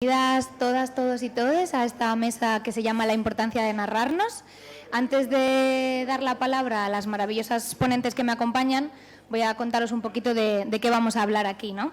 Bienvenidas todas, todos y todes a esta mesa que se llama La importancia de narrarnos. Antes de dar la palabra a las maravillosas ponentes que me acompañan, voy a contaros un poquito de qué vamos a hablar aquí, ¿no?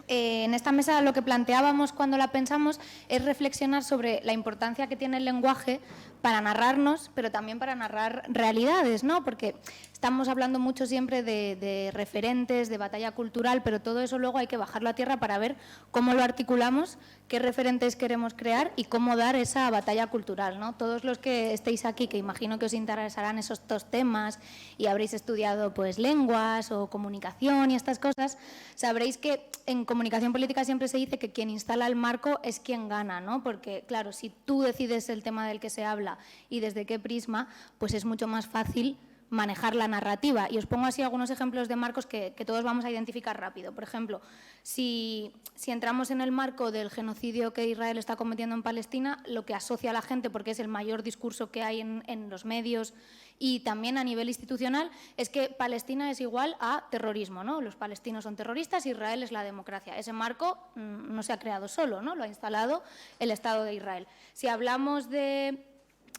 En esta mesa lo que planteábamos cuando la pensamos es reflexionar sobre la importancia que tiene el lenguaje para narrarnos, pero también para narrar realidades, ¿no? Porque estamos hablando mucho siempre de referentes, de batalla cultural, pero todo eso luego hay que bajarlo a tierra para ver cómo lo articulamos, qué referentes queremos crear y cómo dar esa batalla cultural, ¿no? Todos los que estéis aquí, que imagino que os interesarán esos dos temas y habréis estudiado pues lenguas o comunicación y estas cosas, sabréis que en comunicación política siempre se dice que quien instala el marco es quien gana, ¿no? Porque, claro, si tú decides el tema del que se habla y desde qué prisma, pues es mucho más fácil manejar la narrativa. Y os pongo así algunos ejemplos de marcos que todos vamos a identificar rápido. Por ejemplo, si entramos en el marco del genocidio que Israel está cometiendo en Palestina, lo que asocia a la gente, porque es el mayor discurso que hay en los medios y también a nivel institucional, es que Palestina es igual a terrorismo, ¿no? Los palestinos son terroristas, Israel es la democracia. Ese marco no se ha creado solo, ¿no? Lo ha instalado el Estado de Israel. Si hablamos de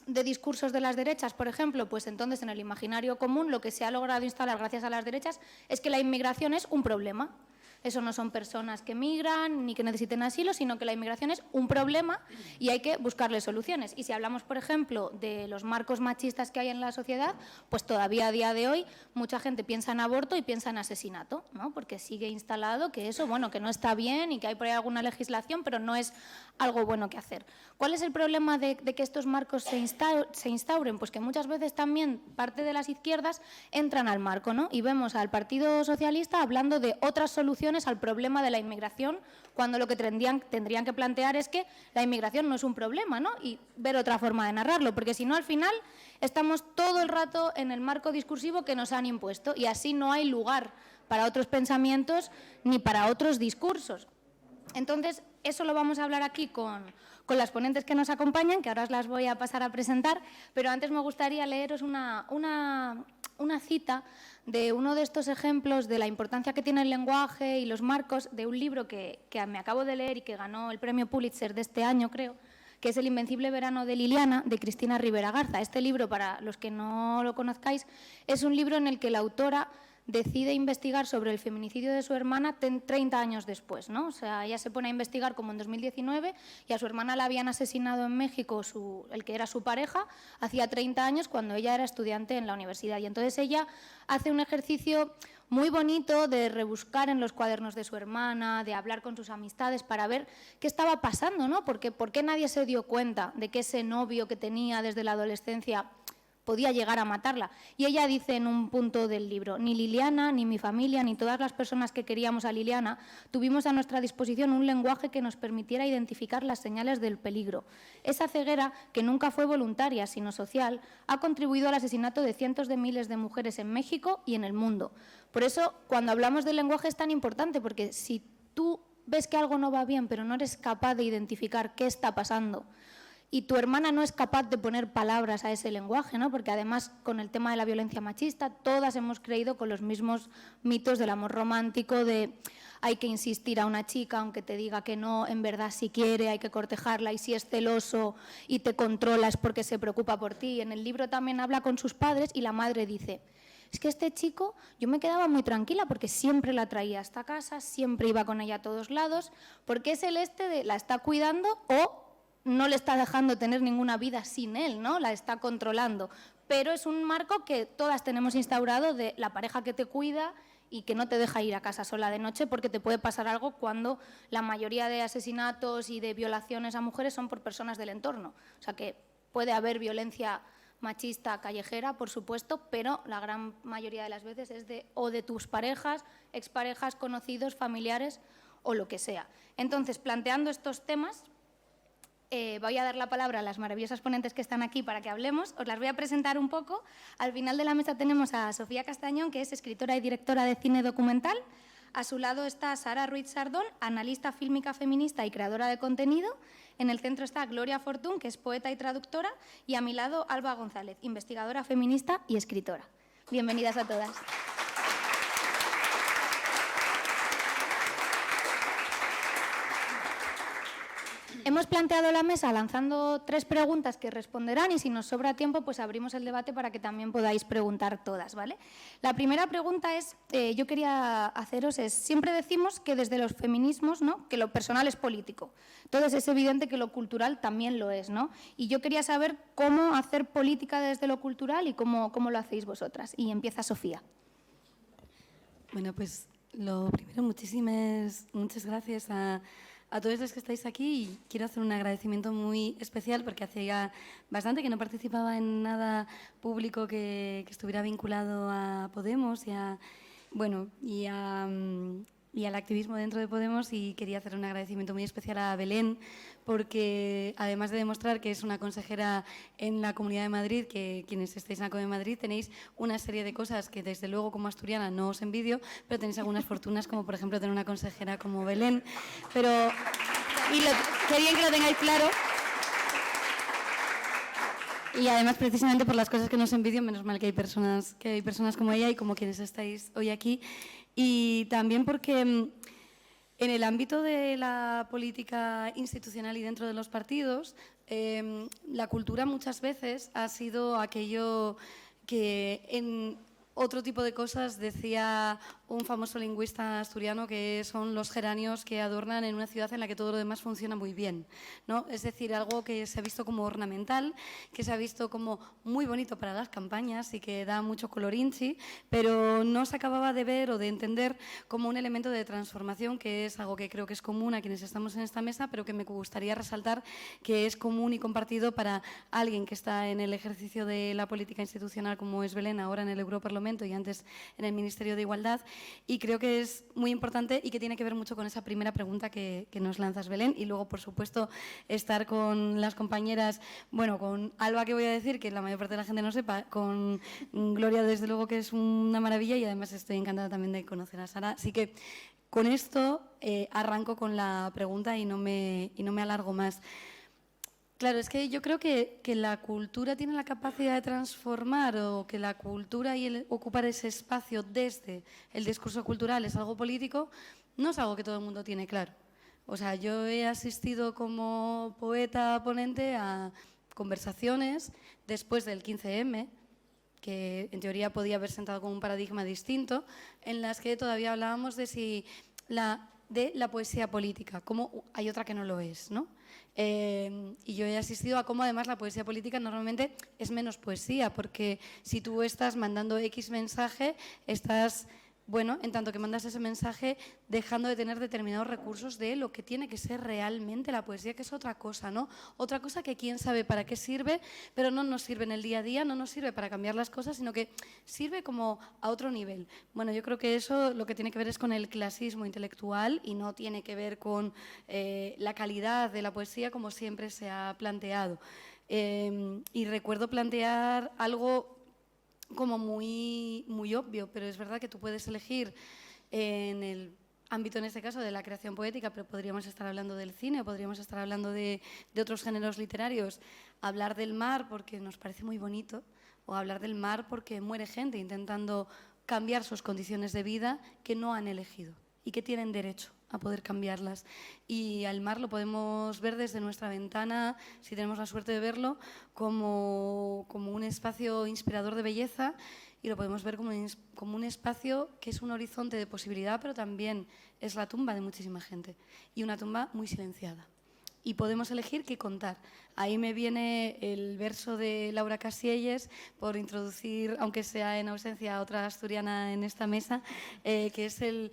discursos de las derechas, por ejemplo, pues entonces en el imaginario común lo que se ha logrado instalar gracias a las derechas es que la inmigración es un problema. Eso no son personas que migran ni que necesiten asilo, sino que la inmigración es un problema y hay que buscarle soluciones. Y si hablamos, por ejemplo, de los marcos machistas que hay en la sociedad, pues todavía a día de hoy mucha gente piensa en aborto y piensa en asesinato, ¿no? Porque sigue instalado que eso, bueno, que no está bien y que hay por ahí alguna legislación, pero no es algo bueno que hacer. ¿Cuál es el problema de que estos marcos se instauren? Pues que muchas veces también parte de las izquierdas entran al marco, ¿no? Y vemos al Partido Socialista hablando de otras soluciones al problema de la inmigración, cuando lo que tendrían que plantear es que la inmigración no es un problema, ¿no? Y ver otra forma de narrarlo, porque si no, al final estamos todo el rato en el marco discursivo que nos han impuesto y así no hay lugar para otros pensamientos ni para otros discursos. Entonces, eso lo vamos a hablar aquí con las ponentes que nos acompañan, que ahora os las voy a pasar a presentar, pero antes me gustaría leeros una cita de uno de estos ejemplos de la importancia que tiene el lenguaje y los marcos de un libro que me acabo de leer y que ganó el premio Pulitzer de este año, creo, que es El invencible verano de Liliana, de Cristina Rivera Garza. Este libro, para los que no lo conozcáis, es un libro en el que la autora decide investigar sobre el feminicidio de su hermana 30 años después, ¿no? O sea, ella se pone a investigar como en 2019 y a su hermana la habían asesinado en México, el que era su pareja, hacía 30 años cuando ella era estudiante en la universidad. Y entonces ella hace un ejercicio muy bonito de rebuscar en los cuadernos de su hermana, de hablar con sus amistades para ver qué estaba pasando, ¿no? Porque ¿por qué nadie se dio cuenta de que ese novio que tenía desde la adolescencia podía llegar a matarla? Y ella dice en un punto del libro: ni Liliana, ni mi familia, ni todas las personas que queríamos a Liliana tuvimos a nuestra disposición un lenguaje que nos permitiera identificar las señales del peligro. Esa ceguera, que nunca fue voluntaria, sino social, ha contribuido al asesinato de cientos de miles de mujeres en México y en el mundo. Por eso, cuando hablamos del lenguaje es tan importante, porque si tú ves que algo no va bien, pero no eres capaz de identificar qué está pasando, y tu hermana no es capaz de poner palabras a ese lenguaje, ¿no? Porque además con el tema de la violencia machista todas hemos creído con los mismos mitos del amor romántico, de hay que insistir a una chica aunque te diga que no, en verdad si quiere, hay que cortejarla, y si es celoso y te controla es porque se preocupa por ti. En el libro también habla con sus padres y la madre dice: es que este chico, yo me quedaba muy tranquila porque siempre la traía hasta casa, siempre iba con ella a todos lados, porque es el de la está cuidando o no le está dejando tener ninguna vida sin él, ¿no? La está controlando. Pero es un marco que todas tenemos instaurado de la pareja que te cuida y que no te deja ir a casa sola de noche porque te puede pasar algo, cuando la mayoría de asesinatos y de violaciones a mujeres son por personas del entorno. O sea que puede haber violencia machista callejera, por supuesto, pero la gran mayoría de las veces es de tus parejas, exparejas, conocidos, familiares o lo que sea. Entonces, planteando estos temas, voy a dar la palabra a las maravillosas ponentes que están aquí para que hablemos. Os las voy a presentar un poco. Al final de la mesa tenemos a Sofía Castañón, que es escritora y directora de cine documental. A su lado está Sara Ruiz Sardón, analista fílmica feminista y creadora de contenido. En el centro está Gloria Fortún, que es poeta y traductora. Y a mi lado, Alba González, investigadora feminista y escritora. Bienvenidas a todas. Hemos planteado la mesa lanzando 3 preguntas que responderán y si nos sobra tiempo pues abrimos el debate para que también podáis preguntar todas, ¿vale? La primera pregunta es, yo quería haceros es, siempre decimos que desde los feminismos, ¿no?, que lo personal es político. Entonces es evidente que lo cultural también lo es, ¿no? Y yo quería saber cómo hacer política desde lo cultural y cómo lo hacéis vosotras. Y empieza Sofía. Bueno, pues lo primero, muchas gracias a todos los que estáis aquí y quiero hacer un agradecimiento muy especial porque hacía bastante que no participaba en nada público que estuviera vinculado a Podemos y al activismo dentro de Podemos, y quería hacer un agradecimiento muy especial a Belén porque además de demostrar que es una consejera en la Comunidad de Madrid, que quienes estáis en la Comunidad de Madrid tenéis una serie de cosas que desde luego como asturiana no os envidio, pero tenéis algunas fortunas como por ejemplo tener una consejera como Belén. Qué bien que lo tengáis claro. Y además, precisamente por las cosas que nos envidio, menos mal que hay personas como ella y como quienes estáis hoy aquí. Y también porque en el ámbito de la política institucional y dentro de los partidos, la cultura muchas veces ha sido aquello que en otro tipo de cosas decía un famoso lingüista asturiano, que son los geranios que adornan en una ciudad en la que todo lo demás funciona muy bien, ¿no? Es decir, algo que se ha visto como ornamental, que se ha visto como muy bonito para las campañas y que da mucho colorinchi, pero no se acababa de ver o de entender como un elemento de transformación, que es algo que creo que es común a quienes estamos en esta mesa, pero que me gustaría resaltar que es común y compartido para alguien que está en el ejercicio de la política institucional, como es Belén, ahora en el Europarlamento y antes en el Ministerio de Igualdad, y creo que es muy importante y que tiene que ver mucho con esa primera pregunta que nos lanzas, Belén, y luego, por supuesto, estar con las compañeras, bueno, con Alba, que voy a decir, que la mayor parte de la gente no sepa, con Gloria, desde luego que es una maravilla, y además estoy encantada también de conocer a Sara. Así que con esto arranco con la pregunta y no me alargo más. Claro, es que yo creo que la cultura tiene la capacidad de transformar, o que la cultura y el ocupar ese espacio desde el discurso cultural es algo político, no es algo que todo el mundo tiene claro. O sea, yo he asistido como poeta ponente a conversaciones después del 15M, que en teoría podía haber sentado como un paradigma distinto, en las que todavía hablábamos de la poesía política, como hay otra que no lo es, ¿no? Y yo he asistido a cómo además la poesía política normalmente es menos poesía, porque si tú estás mandando X mensaje, estás, bueno, en tanto que mandas ese mensaje, dejando de tener determinados recursos de lo que tiene que ser realmente la poesía, que es otra cosa, ¿no? Otra cosa que quién sabe para qué sirve, pero no nos sirve en el día a día, no nos sirve para cambiar las cosas, sino que sirve como a otro nivel. Bueno, yo creo que eso lo que tiene que ver es con el clasismo intelectual y no tiene que ver con la calidad de la poesía como siempre se ha planteado. Y recuerdo plantear algo como muy obvio, pero es verdad que tú puedes elegir en el ámbito, en este caso, de la creación poética, pero podríamos estar hablando del cine, podríamos estar hablando de otros géneros literarios, hablar del mar porque nos parece muy bonito, o hablar del mar porque muere gente intentando cambiar sus condiciones de vida que no han elegido y que tienen derecho a poder cambiarlas. Y al mar lo podemos ver desde nuestra ventana, si tenemos la suerte de verlo, como un espacio inspirador de belleza, y lo podemos ver como un espacio que es un horizonte de posibilidad, pero también es la tumba de muchísima gente, y una tumba muy silenciada. Y podemos elegir qué contar. Ahí me viene el verso de Laura Casielles, por introducir, aunque sea en ausencia, a otra asturiana en esta mesa, que es el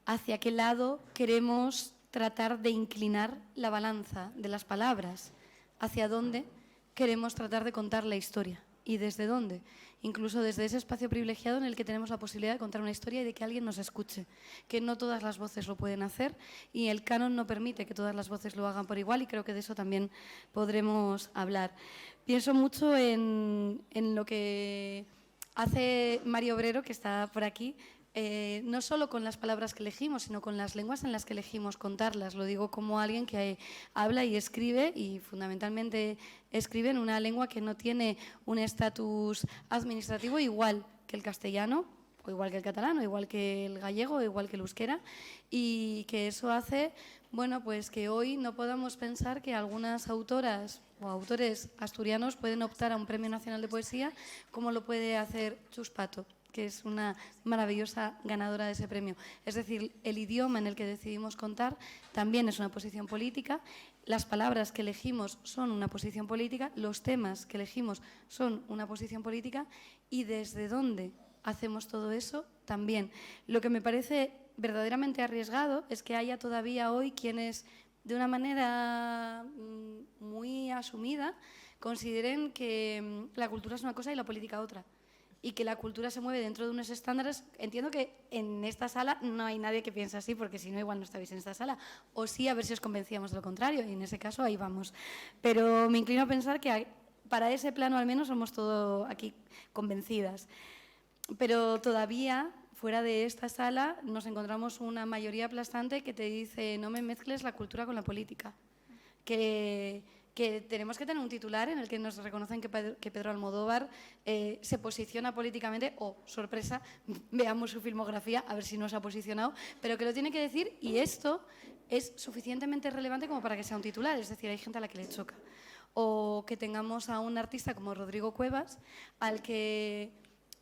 hacia qué lado queremos tratar de inclinar la balanza de las palabras, hacia dónde queremos tratar de contar la historia. ¿Y desde dónde? Incluso desde ese espacio privilegiado en el que tenemos la posibilidad de contar una historia y de que alguien nos escuche, que no todas las voces lo pueden hacer y el canon no permite que todas las voces lo hagan por igual, y creo que de eso también podremos hablar. Pienso mucho en lo que hace Mario Obrero, que está por aquí, no solo con las palabras que elegimos, sino con las lenguas en las que elegimos contarlas. Lo digo como alguien que habla y escribe, y fundamentalmente escribe en una lengua que no tiene un estatus administrativo igual que el castellano, o igual que el catalán, o igual que el gallego, o igual que el euskera, y que eso hace, bueno, pues que hoy no podamos pensar que algunas autoras o autores asturianos pueden optar a un Premio Nacional de Poesía, como lo puede hacer Chus Pato, que es una maravillosa ganadora de ese premio. Es decir, el idioma en el que decidimos contar también es una posición política, las palabras que elegimos son una posición política, los temas que elegimos son una posición política, y desde dónde hacemos todo eso también. Lo que me parece verdaderamente arriesgado es que haya todavía hoy quienes, de una manera muy asumida, consideren que la cultura es una cosa y la política otra, y que la cultura se mueve dentro de unos estándares. Entiendo que en esta sala no hay nadie que piense así, porque si no, igual no estabais en esta sala. O sí, a ver si os convencíamos de lo contrario, y en ese caso ahí vamos. Pero me inclino a pensar que para ese plano al menos somos todos aquí convencidas. Pero todavía, fuera de esta sala, nos encontramos una mayoría aplastante que te dice: no me mezcles la cultura con la política. Que tenemos que tener un titular en el que nos reconocen que Pedro Almodóvar se posiciona políticamente, o, sorpresa, veamos su filmografía, a ver si no se ha posicionado, pero que lo tiene que decir, y esto es suficientemente relevante como para que sea un titular, es decir, hay gente a la que le choca. O que tengamos a un artista como Rodrigo Cuevas, al que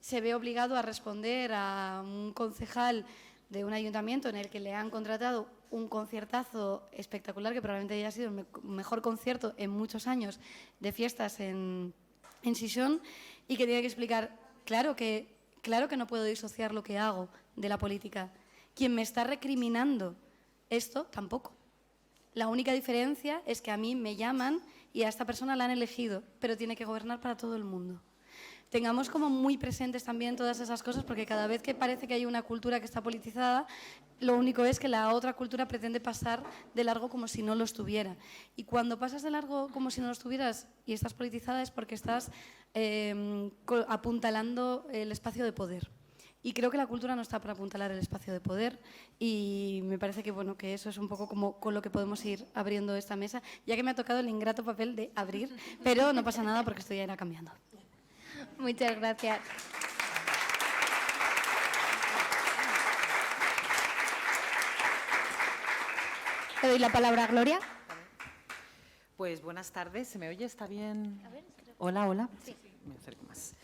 se ve obligado a responder a un concejal de un ayuntamiento en el que le han contratado un conciertazo espectacular, que probablemente haya sido el mejor concierto en muchos años de fiestas en Sison, y que tiene que explicar, claro que no puedo disociar lo que hago de la política. Quien me está recriminando esto, tampoco. La única diferencia es que a mí me llaman y a esta persona la han elegido, pero tiene que gobernar para todo el mundo. Tengamos como muy presentes también todas esas cosas, porque cada vez que parece que hay una cultura que está politizada, lo único es que la otra cultura pretende pasar de largo como si no lo estuviera. Y cuando pasas de largo como si no lo estuvieras y estás politizada, es porque estás apuntalando el espacio de poder. Y creo que la cultura no está para apuntalar el espacio de poder, y me parece que, bueno, que eso es un poco como con lo que podemos ir abriendo esta mesa, ya que me ha tocado el ingrato papel de abrir, pero no pasa nada porque esto ya irá cambiando. Muchas gracias. Le doy la palabra a Gloria. Pues buenas tardes. ¿Se me oye? ¿Está bien? Hola, hola. Sí. Me acerco más.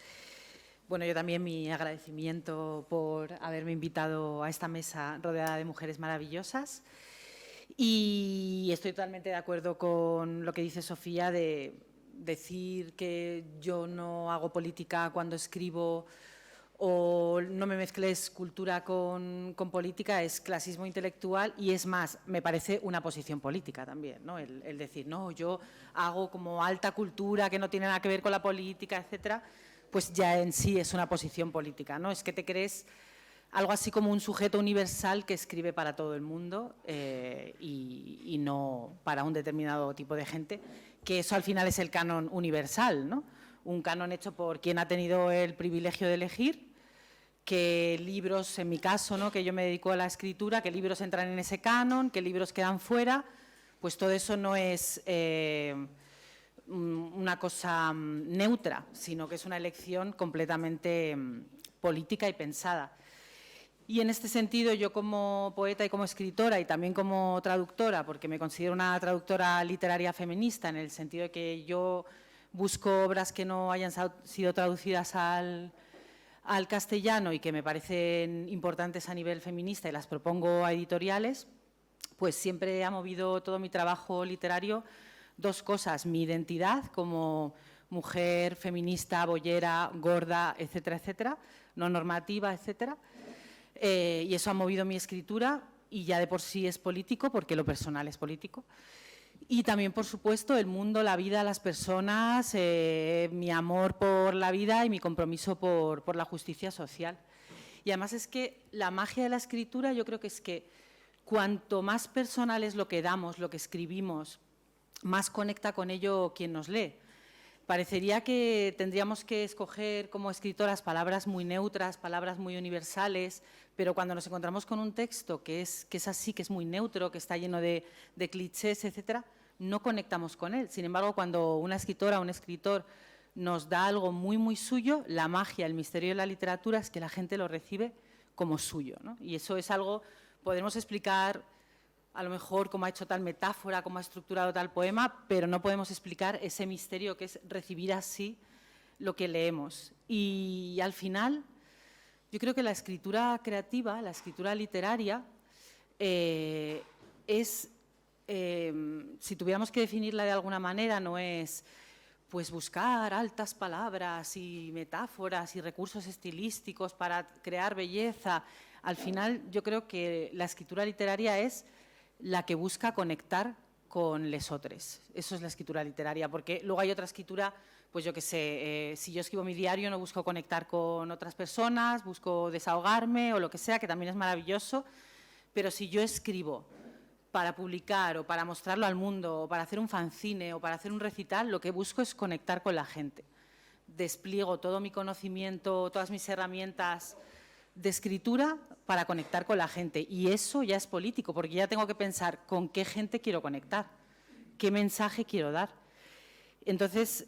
Bueno, yo también mi agradecimiento por haberme invitado a esta mesa rodeada de mujeres maravillosas. Y estoy totalmente de acuerdo con lo que dice Sofía de decir que yo no hago política cuando escribo, o no me mezcles cultura con política, es clasismo intelectual, y es más, me parece una posición política también, ¿no? El decir, no, yo hago como alta cultura que no tiene nada que ver con la política, etcétera, pues ya en sí es una posición política, ¿no? Es que te crees algo así como un sujeto universal que escribe para todo el mundo y no para un determinado tipo de gente, que eso al final es el canon universal, ¿no? Un canon hecho por quien ha tenido el privilegio de elegir, qué libros, en mi caso, ¿no?, que yo me dedico a la escritura, qué libros entran en ese canon, qué libros quedan fuera, pues todo eso no es una cosa neutra, sino que es una elección completamente política y pensada. Y en este sentido, yo como poeta y como escritora y también como traductora, porque me considero una traductora literaria feminista, en el sentido de que yo busco obras que no hayan sido traducidas al castellano y que me parecen importantes a nivel feminista y las propongo a editoriales, pues siempre ha movido todo mi trabajo literario dos cosas: mi identidad como mujer feminista, boyera, gorda, etcétera, etcétera, no normativa, etcétera. Y eso ha movido mi escritura, y ya de por sí es político, porque lo personal es político. Y también, por supuesto, el mundo, la vida, las personas, mi amor por la vida y mi compromiso por la justicia social. Y además es que la magia de la escritura, yo creo que es que cuanto más personal es lo que damos, lo que escribimos, más conecta con ello quien nos lee. Parecería que tendríamos que escoger como escritoras palabras muy neutras, palabras muy universales, pero cuando nos encontramos con un texto que es así, que es muy neutro, que está lleno de clichés, etcétera, no conectamos con él. Sin embargo, cuando una escritora o un escritor nos da algo muy, muy suyo. La magia, el misterio de la literatura es que la gente lo recibe como suyo, ¿no? Y eso es algo, podemos explicar a lo mejor cómo ha hecho tal metáfora, cómo ha estructurado tal poema, pero no podemos explicar ese misterio que es recibir así lo que leemos. Y al final, yo creo que la escritura creativa, la escritura literaria, es, si tuviéramos que definirla de alguna manera, no es pues buscar altas palabras y metáforas y recursos estilísticos para crear belleza. Al final, yo creo que la escritura literaria es la que busca conectar con lesotres. Eso es la escritura literaria, porque luego hay otra escritura, pues yo qué sé, si yo escribo mi diario no busco conectar con otras personas, busco desahogarme o lo que sea, que también es maravilloso, pero si yo escribo para publicar o para mostrarlo al mundo o para hacer un fanzine o para hacer un recital, lo que busco es conectar con la gente. Despliego todo mi conocimiento, todas mis herramientas de escritura para conectar con la gente. Y eso ya es político, porque ya tengo que pensar con qué gente quiero conectar, qué mensaje quiero dar. Entonces,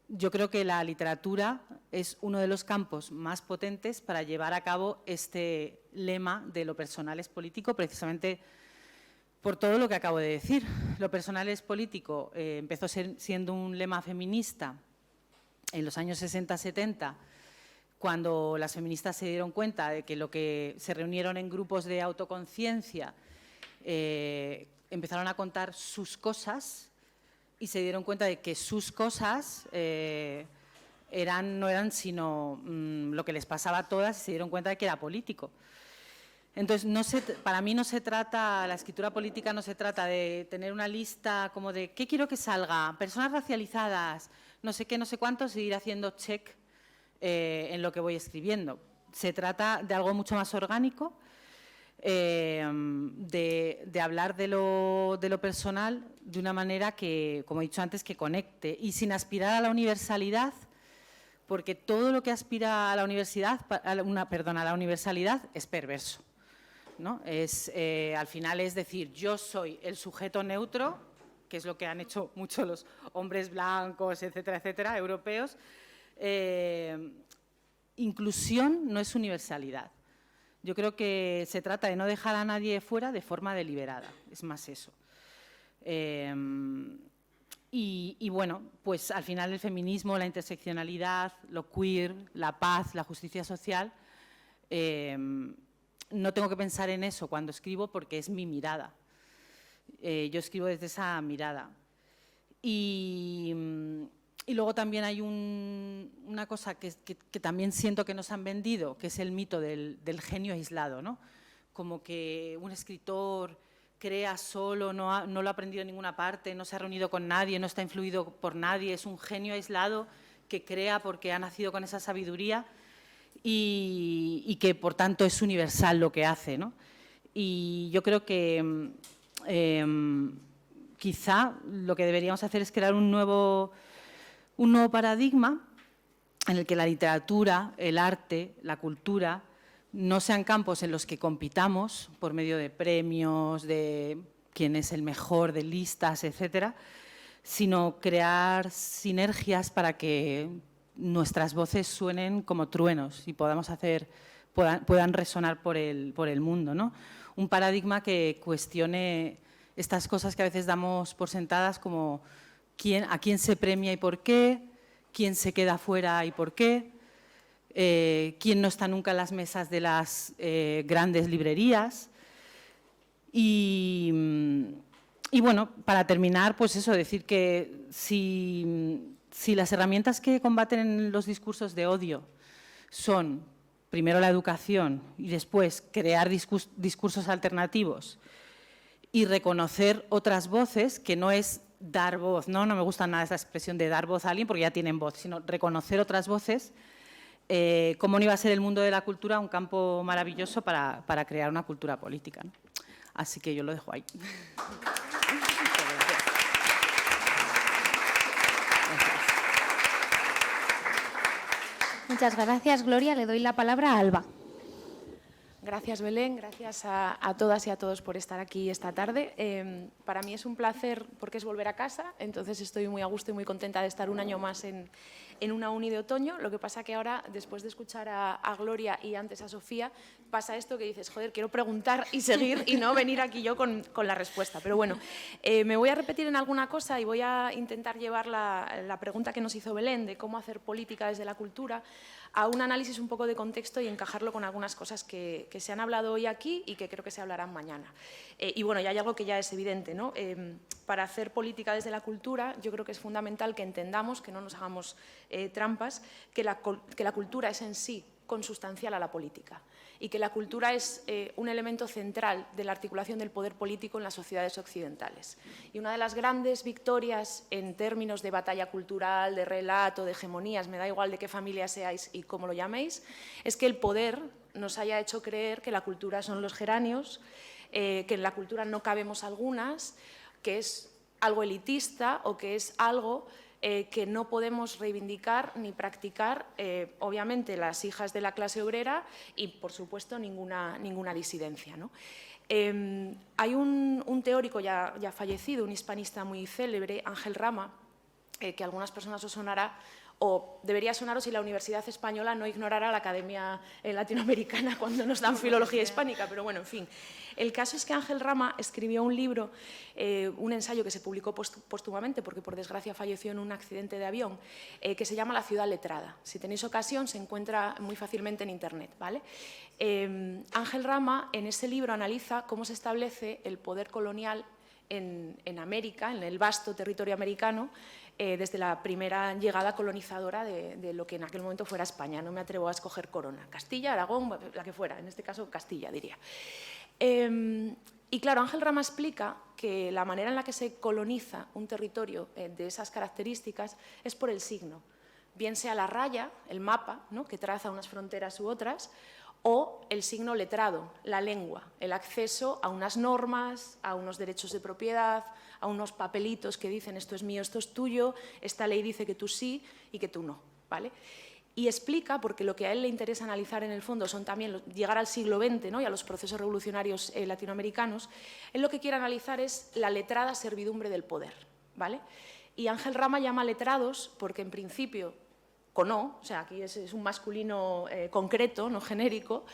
yo creo que la literatura es uno de los campos más potentes para llevar a cabo este lema de lo personal es político, precisamente por todo lo que acabo de decir. Lo personal es político empezó siendo un lema feminista en los años 60-70, cuando las feministas se dieron cuenta de que lo que se reunieron en grupos de autoconciencia empezaron a contar sus cosas y se dieron cuenta de que sus cosas no eran sino lo que les pasaba a todas, y se dieron cuenta de que era político. Entonces, para mí no se trata, la escritura política no se trata de tener una lista como de ¿qué quiero que salga? Personas racializadas, no sé qué, no sé cuántos, y ir haciendo check en lo que voy escribiendo. Se trata de algo mucho más orgánico, de hablar de lo personal de una manera que, como he dicho antes, que conecte y sin aspirar a la universalidad, porque todo lo que aspira a la universalidad es perverso, ¿no? Al final es decir, yo soy el sujeto neutro, que es lo que han hecho muchos los hombres blancos, etcétera, etcétera, europeos. Inclusión no es universalidad. Yo creo que se trata de no dejar a nadie fuera de forma deliberada, es más eso. Y bueno, pues al final el feminismo, la interseccionalidad, lo queer, la paz, la justicia social, no tengo que pensar en eso cuando escribo porque es mi mirada. Yo escribo desde esa mirada. Y luego también hay una cosa que también siento que nos han vendido, que es el mito del genio aislado, ¿no? Como que un escritor crea solo, no lo ha aprendido en ninguna parte, no se ha reunido con nadie, no está influido por nadie, es un genio aislado que crea porque ha nacido con esa sabiduría y que, por tanto, es universal lo que hace, ¿no? Y yo creo que quizá lo que deberíamos hacer es crear un nuevo paradigma en el que la literatura, el arte, la cultura no sean campos en los que compitamos por medio de premios, de quién es el mejor, de listas, etcétera, sino crear sinergias para que nuestras voces suenen como truenos y puedan resonar por el mundo, ¿no? Un paradigma que cuestione estas cosas que a veces damos por sentadas, como a quién se premia y por qué, quién se queda fuera y por qué, quién no está nunca en las mesas de las grandes librerías. Y bueno, para terminar, pues eso, decir que si las herramientas que combaten los discursos de odio son primero la educación y después crear discursos alternativos y reconocer otras voces, que no es dar voz, no me gusta nada esa expresión de dar voz a alguien porque ya tienen voz, sino reconocer otras voces, cómo no iba a ser el mundo de la cultura un campo maravilloso para crear una cultura política, ¿no? Así que yo lo dejo ahí. Muchas gracias, Gloria. Le doy la palabra a Alba. Gracias, Belén. Gracias a todas y a todos por estar aquí esta tarde. Para mí es un placer porque es volver a casa, entonces estoy muy a gusto y muy contenta de estar un año más en una uni de otoño. Lo que pasa que ahora, después de escuchar a Gloria y antes a Sofía, pasa esto que dices, joder, quiero preguntar y seguir y no venir aquí yo con la respuesta. Pero bueno, me voy a repetir en alguna cosa y voy a intentar llevar la pregunta que nos hizo Belén de cómo hacer política desde la cultura a un análisis un poco de contexto y encajarlo con algunas cosas que se han hablado hoy aquí y que creo que se hablarán mañana. Y bueno, ya hay algo que ya es evidente, ¿no? Para hacer política desde la cultura, yo creo que es fundamental que entendamos, que no nos hagamos trampas, que la cultura es en sí consustancial a la política y que la cultura es un elemento central de la articulación del poder político en las sociedades occidentales. Y una de las grandes victorias en términos de batalla cultural, de relato, de hegemonías, me da igual de qué familia seáis y cómo lo llaméis, es que el poder nos haya hecho creer que la cultura son los geranios, que en la cultura no cabemos algunas, que es algo elitista o que es algo que no podemos reivindicar ni practicar, obviamente, las hijas de la clase obrera y, por supuesto, ninguna disidencia, ¿no? Hay un teórico ya fallecido, un hispanista muy célebre, Ángel Rama, que a algunas personas os sonará, o debería sonaros si la Universidad Española no ignorara la Academia Latinoamericana cuando nos dan filología hispánica, pero bueno, en fin. El caso es que Ángel Rama escribió un libro, un ensayo que se publicó póstumamente, porque por desgracia falleció en un accidente de avión, que se llama La ciudad letrada. Si tenéis ocasión, se encuentra muy fácilmente en Internet, ¿vale? Ángel Rama en ese libro analiza cómo se establece el poder colonial en América, en el vasto territorio americano, desde la primera llegada colonizadora de lo que en aquel momento fuera España. No me atrevo a escoger corona. Castilla, Aragón, la que fuera. En este caso, Castilla, diría. Y claro, Ángel Rama explica que la manera en la que se coloniza un territorio de esas características es por el signo. Bien sea la raya, el mapa, ¿no?, que traza unas fronteras u otras, o el signo letrado, la lengua, el acceso a unas normas, a unos derechos de propiedad, a unos papelitos que dicen esto es mío, esto es tuyo, esta ley dice que tú sí y que tú no, ¿vale? Y explica, porque lo que a él le interesa analizar en el fondo son también llegar al siglo XX, ¿no?, y a los procesos revolucionarios latinoamericanos, él lo que quiere analizar es la letrada servidumbre del poder, ¿vale? Y Ángel Rama llama letrados porque en principio, o sea, aquí es un masculino concreto, no genérico,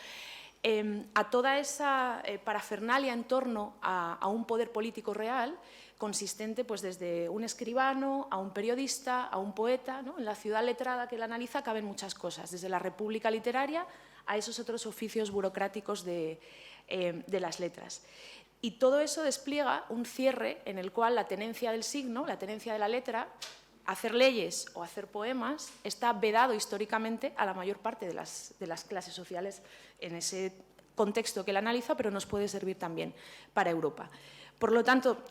a toda esa parafernalia en torno a un poder político real, consistente pues, desde un escribano a un periodista, a un poeta, ¿no? En la ciudad letrada que él analiza caben muchas cosas, desde la república literaria a esos otros oficios burocráticos de las letras. Y todo eso despliega un cierre en el cual la tenencia del signo, la tenencia de la letra, hacer leyes o hacer poemas está vedado históricamente a la mayor parte de las clases sociales en ese contexto que él analiza, pero nos puede servir también para Europa. Por lo tanto,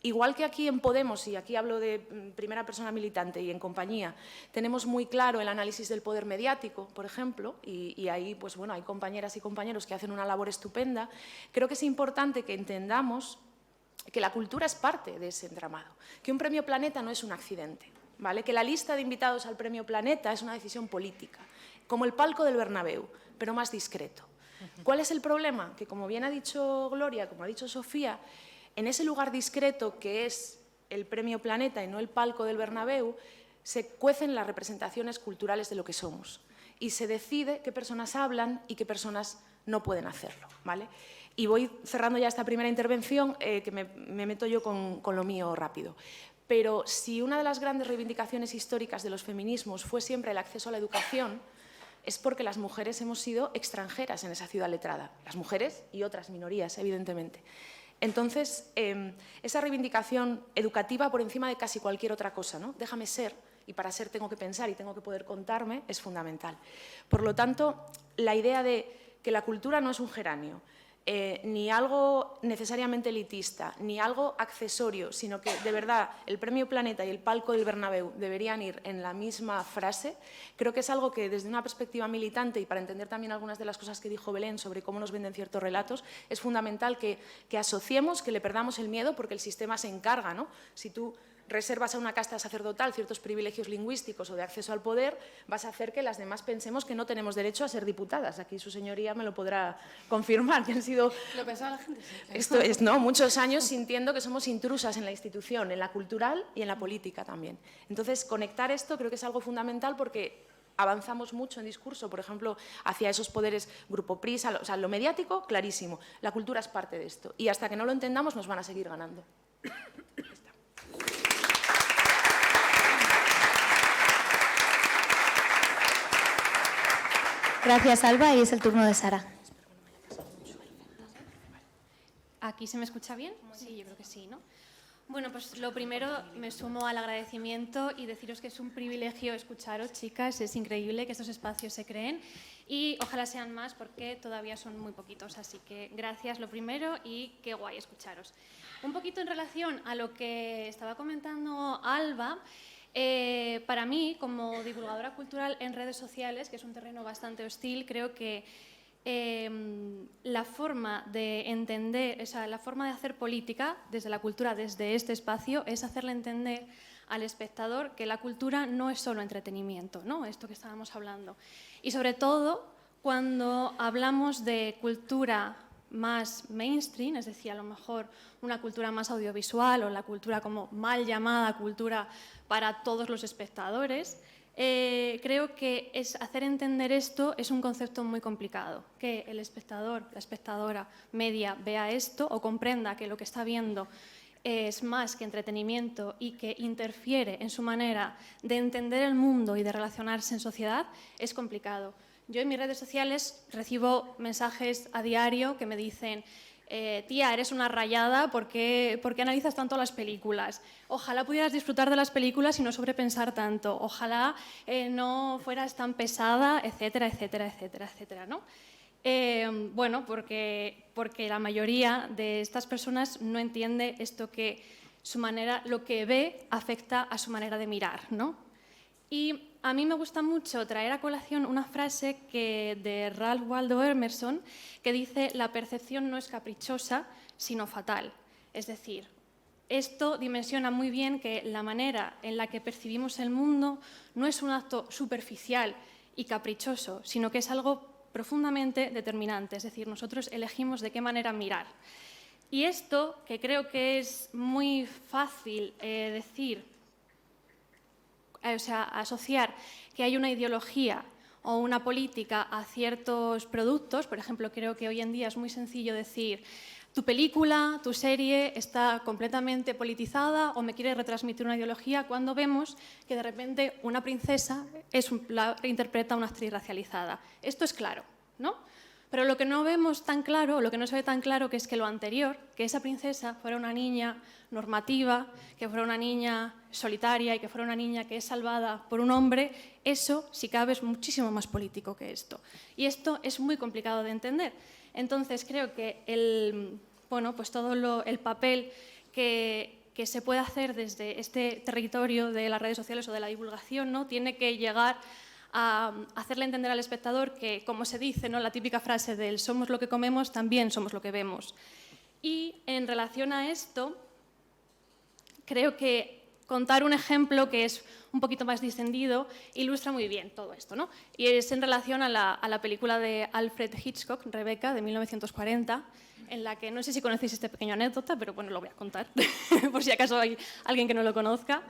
igual que aquí en Podemos, y aquí hablo de primera persona militante y en compañía, tenemos muy claro el análisis del poder mediático, por ejemplo, y ahí pues, bueno, hay compañeras y compañeros que hacen una labor estupenda, creo que es importante que entendamos que la cultura es parte de ese entramado, que un premio Planeta no es un accidente, ¿vale? Que la lista de invitados al premio Planeta es una decisión política, como el palco del Bernabéu, pero más discreto. ¿Cuál es el problema? Que, como bien ha dicho Gloria, como ha dicho Sofía, en ese lugar discreto que es el premio Planeta y no el palco del Bernabéu, se cuecen las representaciones culturales de lo que somos y se decide qué personas hablan y qué personas no pueden hacerlo, ¿vale? Y voy cerrando ya esta primera intervención, que me meto yo con lo mío rápido. Pero si una de las grandes reivindicaciones históricas de los feminismos fue siempre el acceso a la educación, es porque las mujeres hemos sido extranjeras en esa ciudad letrada. Las mujeres y otras minorías, evidentemente. Entonces, esa reivindicación educativa por encima de casi cualquier otra cosa, ¿no? Déjame ser, y para ser tengo que pensar y tengo que poder contarme, es fundamental. Por lo tanto, la idea de que la cultura no es un geranio, ni algo necesariamente elitista, ni algo accesorio, sino que de verdad el Premio Planeta y el palco del Bernabéu deberían ir en la misma frase, creo que es algo que desde una perspectiva militante y para entender también algunas de las cosas que dijo Belén sobre cómo nos venden ciertos relatos, es fundamental que asociemos, que le perdamos el miedo porque el sistema se encarga, ¿no? Si tú reservas a una casta sacerdotal ciertos privilegios lingüísticos o de acceso al poder, vas a hacer que las demás pensemos que no tenemos derecho a ser diputadas. Aquí su señoría me lo podrá confirmar, que han sido Lo pensaba la gente, sí. esto es, ¿no? muchos años sintiendo que somos intrusas en la institución, en la cultural y en la política también. Entonces, conectar esto creo que es algo fundamental porque avanzamos mucho en discurso, por ejemplo, hacia esos poderes grupo prisa, o sea, lo mediático, clarísimo. La cultura es parte de esto y hasta que no lo entendamos nos van a seguir ganando. Gracias, Alba, y es el turno de Sara. ¿Aquí se me escucha bien? Sí, yo creo que sí, ¿no? Bueno, pues lo primero me sumo al agradecimiento y deciros que es un privilegio escucharos, chicas. Es increíble que estos espacios se creen y ojalá sean más porque todavía son muy poquitos. Así que gracias lo primero y qué guay escucharos. Un poquito en relación a lo que estaba comentando Alba, para mí, como divulgadora cultural en redes sociales, que es un terreno bastante hostil, creo que la forma de entender, o sea, la forma de hacer política desde la cultura, desde este espacio, es hacerle entender al espectador que la cultura no es solo entretenimiento, ¿no? Esto que estábamos hablando. Y sobre todo, cuando hablamos de cultura más mainstream, es decir, a lo mejor una cultura más audiovisual o la cultura como mal llamada cultura para todos los espectadores, creo que hacer entender esto es un concepto muy complicado, que el espectador, la espectadora media vea esto o comprenda que lo que está viendo es más que entretenimiento y que interfiere en su manera de entender el mundo y de relacionarse en sociedad, es complicado. Yo en mis redes sociales recibo mensajes a diario que me dicen: tía, eres una rayada, ¿por qué analizas tanto las películas? Ojalá pudieras disfrutar de las películas y no sobrepensar tanto. Ojalá no fueras tan pesada, etcétera, etcétera, etcétera, etcétera, ¿no? Bueno, porque la mayoría de estas personas no entiende esto, que su manera, lo que ve afecta a su manera de mirar, ¿no? Y a mí me gusta mucho traer a colación una frase de Ralph Waldo Emerson que dice: la percepción no es caprichosa, sino fatal. Es decir, esto dimensiona muy bien que la manera en la que percibimos el mundo no es un acto superficial y caprichoso, sino que es algo profundamente determinante. Es decir, nosotros elegimos de qué manera mirar. Y esto, que creo que es muy fácil decir, o sea, asociar que hay una ideología o una política a ciertos productos. Por ejemplo, creo que hoy en día es muy sencillo decir: tu película, tu serie está completamente politizada o me quiere retransmitir una ideología, cuando vemos que de repente una princesa la interpreta una actriz racializada. Esto es claro, ¿no? Pero lo que no vemos tan claro, o lo que no se ve tan claro, que es que lo anterior, que esa princesa fuera una niña normativa, que fuera una niña solitaria y que fuera una niña que es salvada por un hombre, eso, si cabe, es muchísimo más político que esto. Y esto es muy complicado de entender. Entonces, creo que pues todo el papel que se puede hacer desde este territorio de las redes sociales o de la divulgación, ¿no?, tiene que llegar a hacerle entender al espectador que, como se dice, ¿no?, la típica frase del somos lo que comemos, también somos lo que vemos. Y en relación a esto, creo que contar un ejemplo que es un poquito más distendido ilustra muy bien todo esto, ¿no? Y es en relación a la película de Alfred Hitchcock, Rebecca, de 1940, en la que, no sé si conocéis esta pequeña anécdota, pero bueno, lo voy a contar, por si acaso hay alguien que no lo conozca.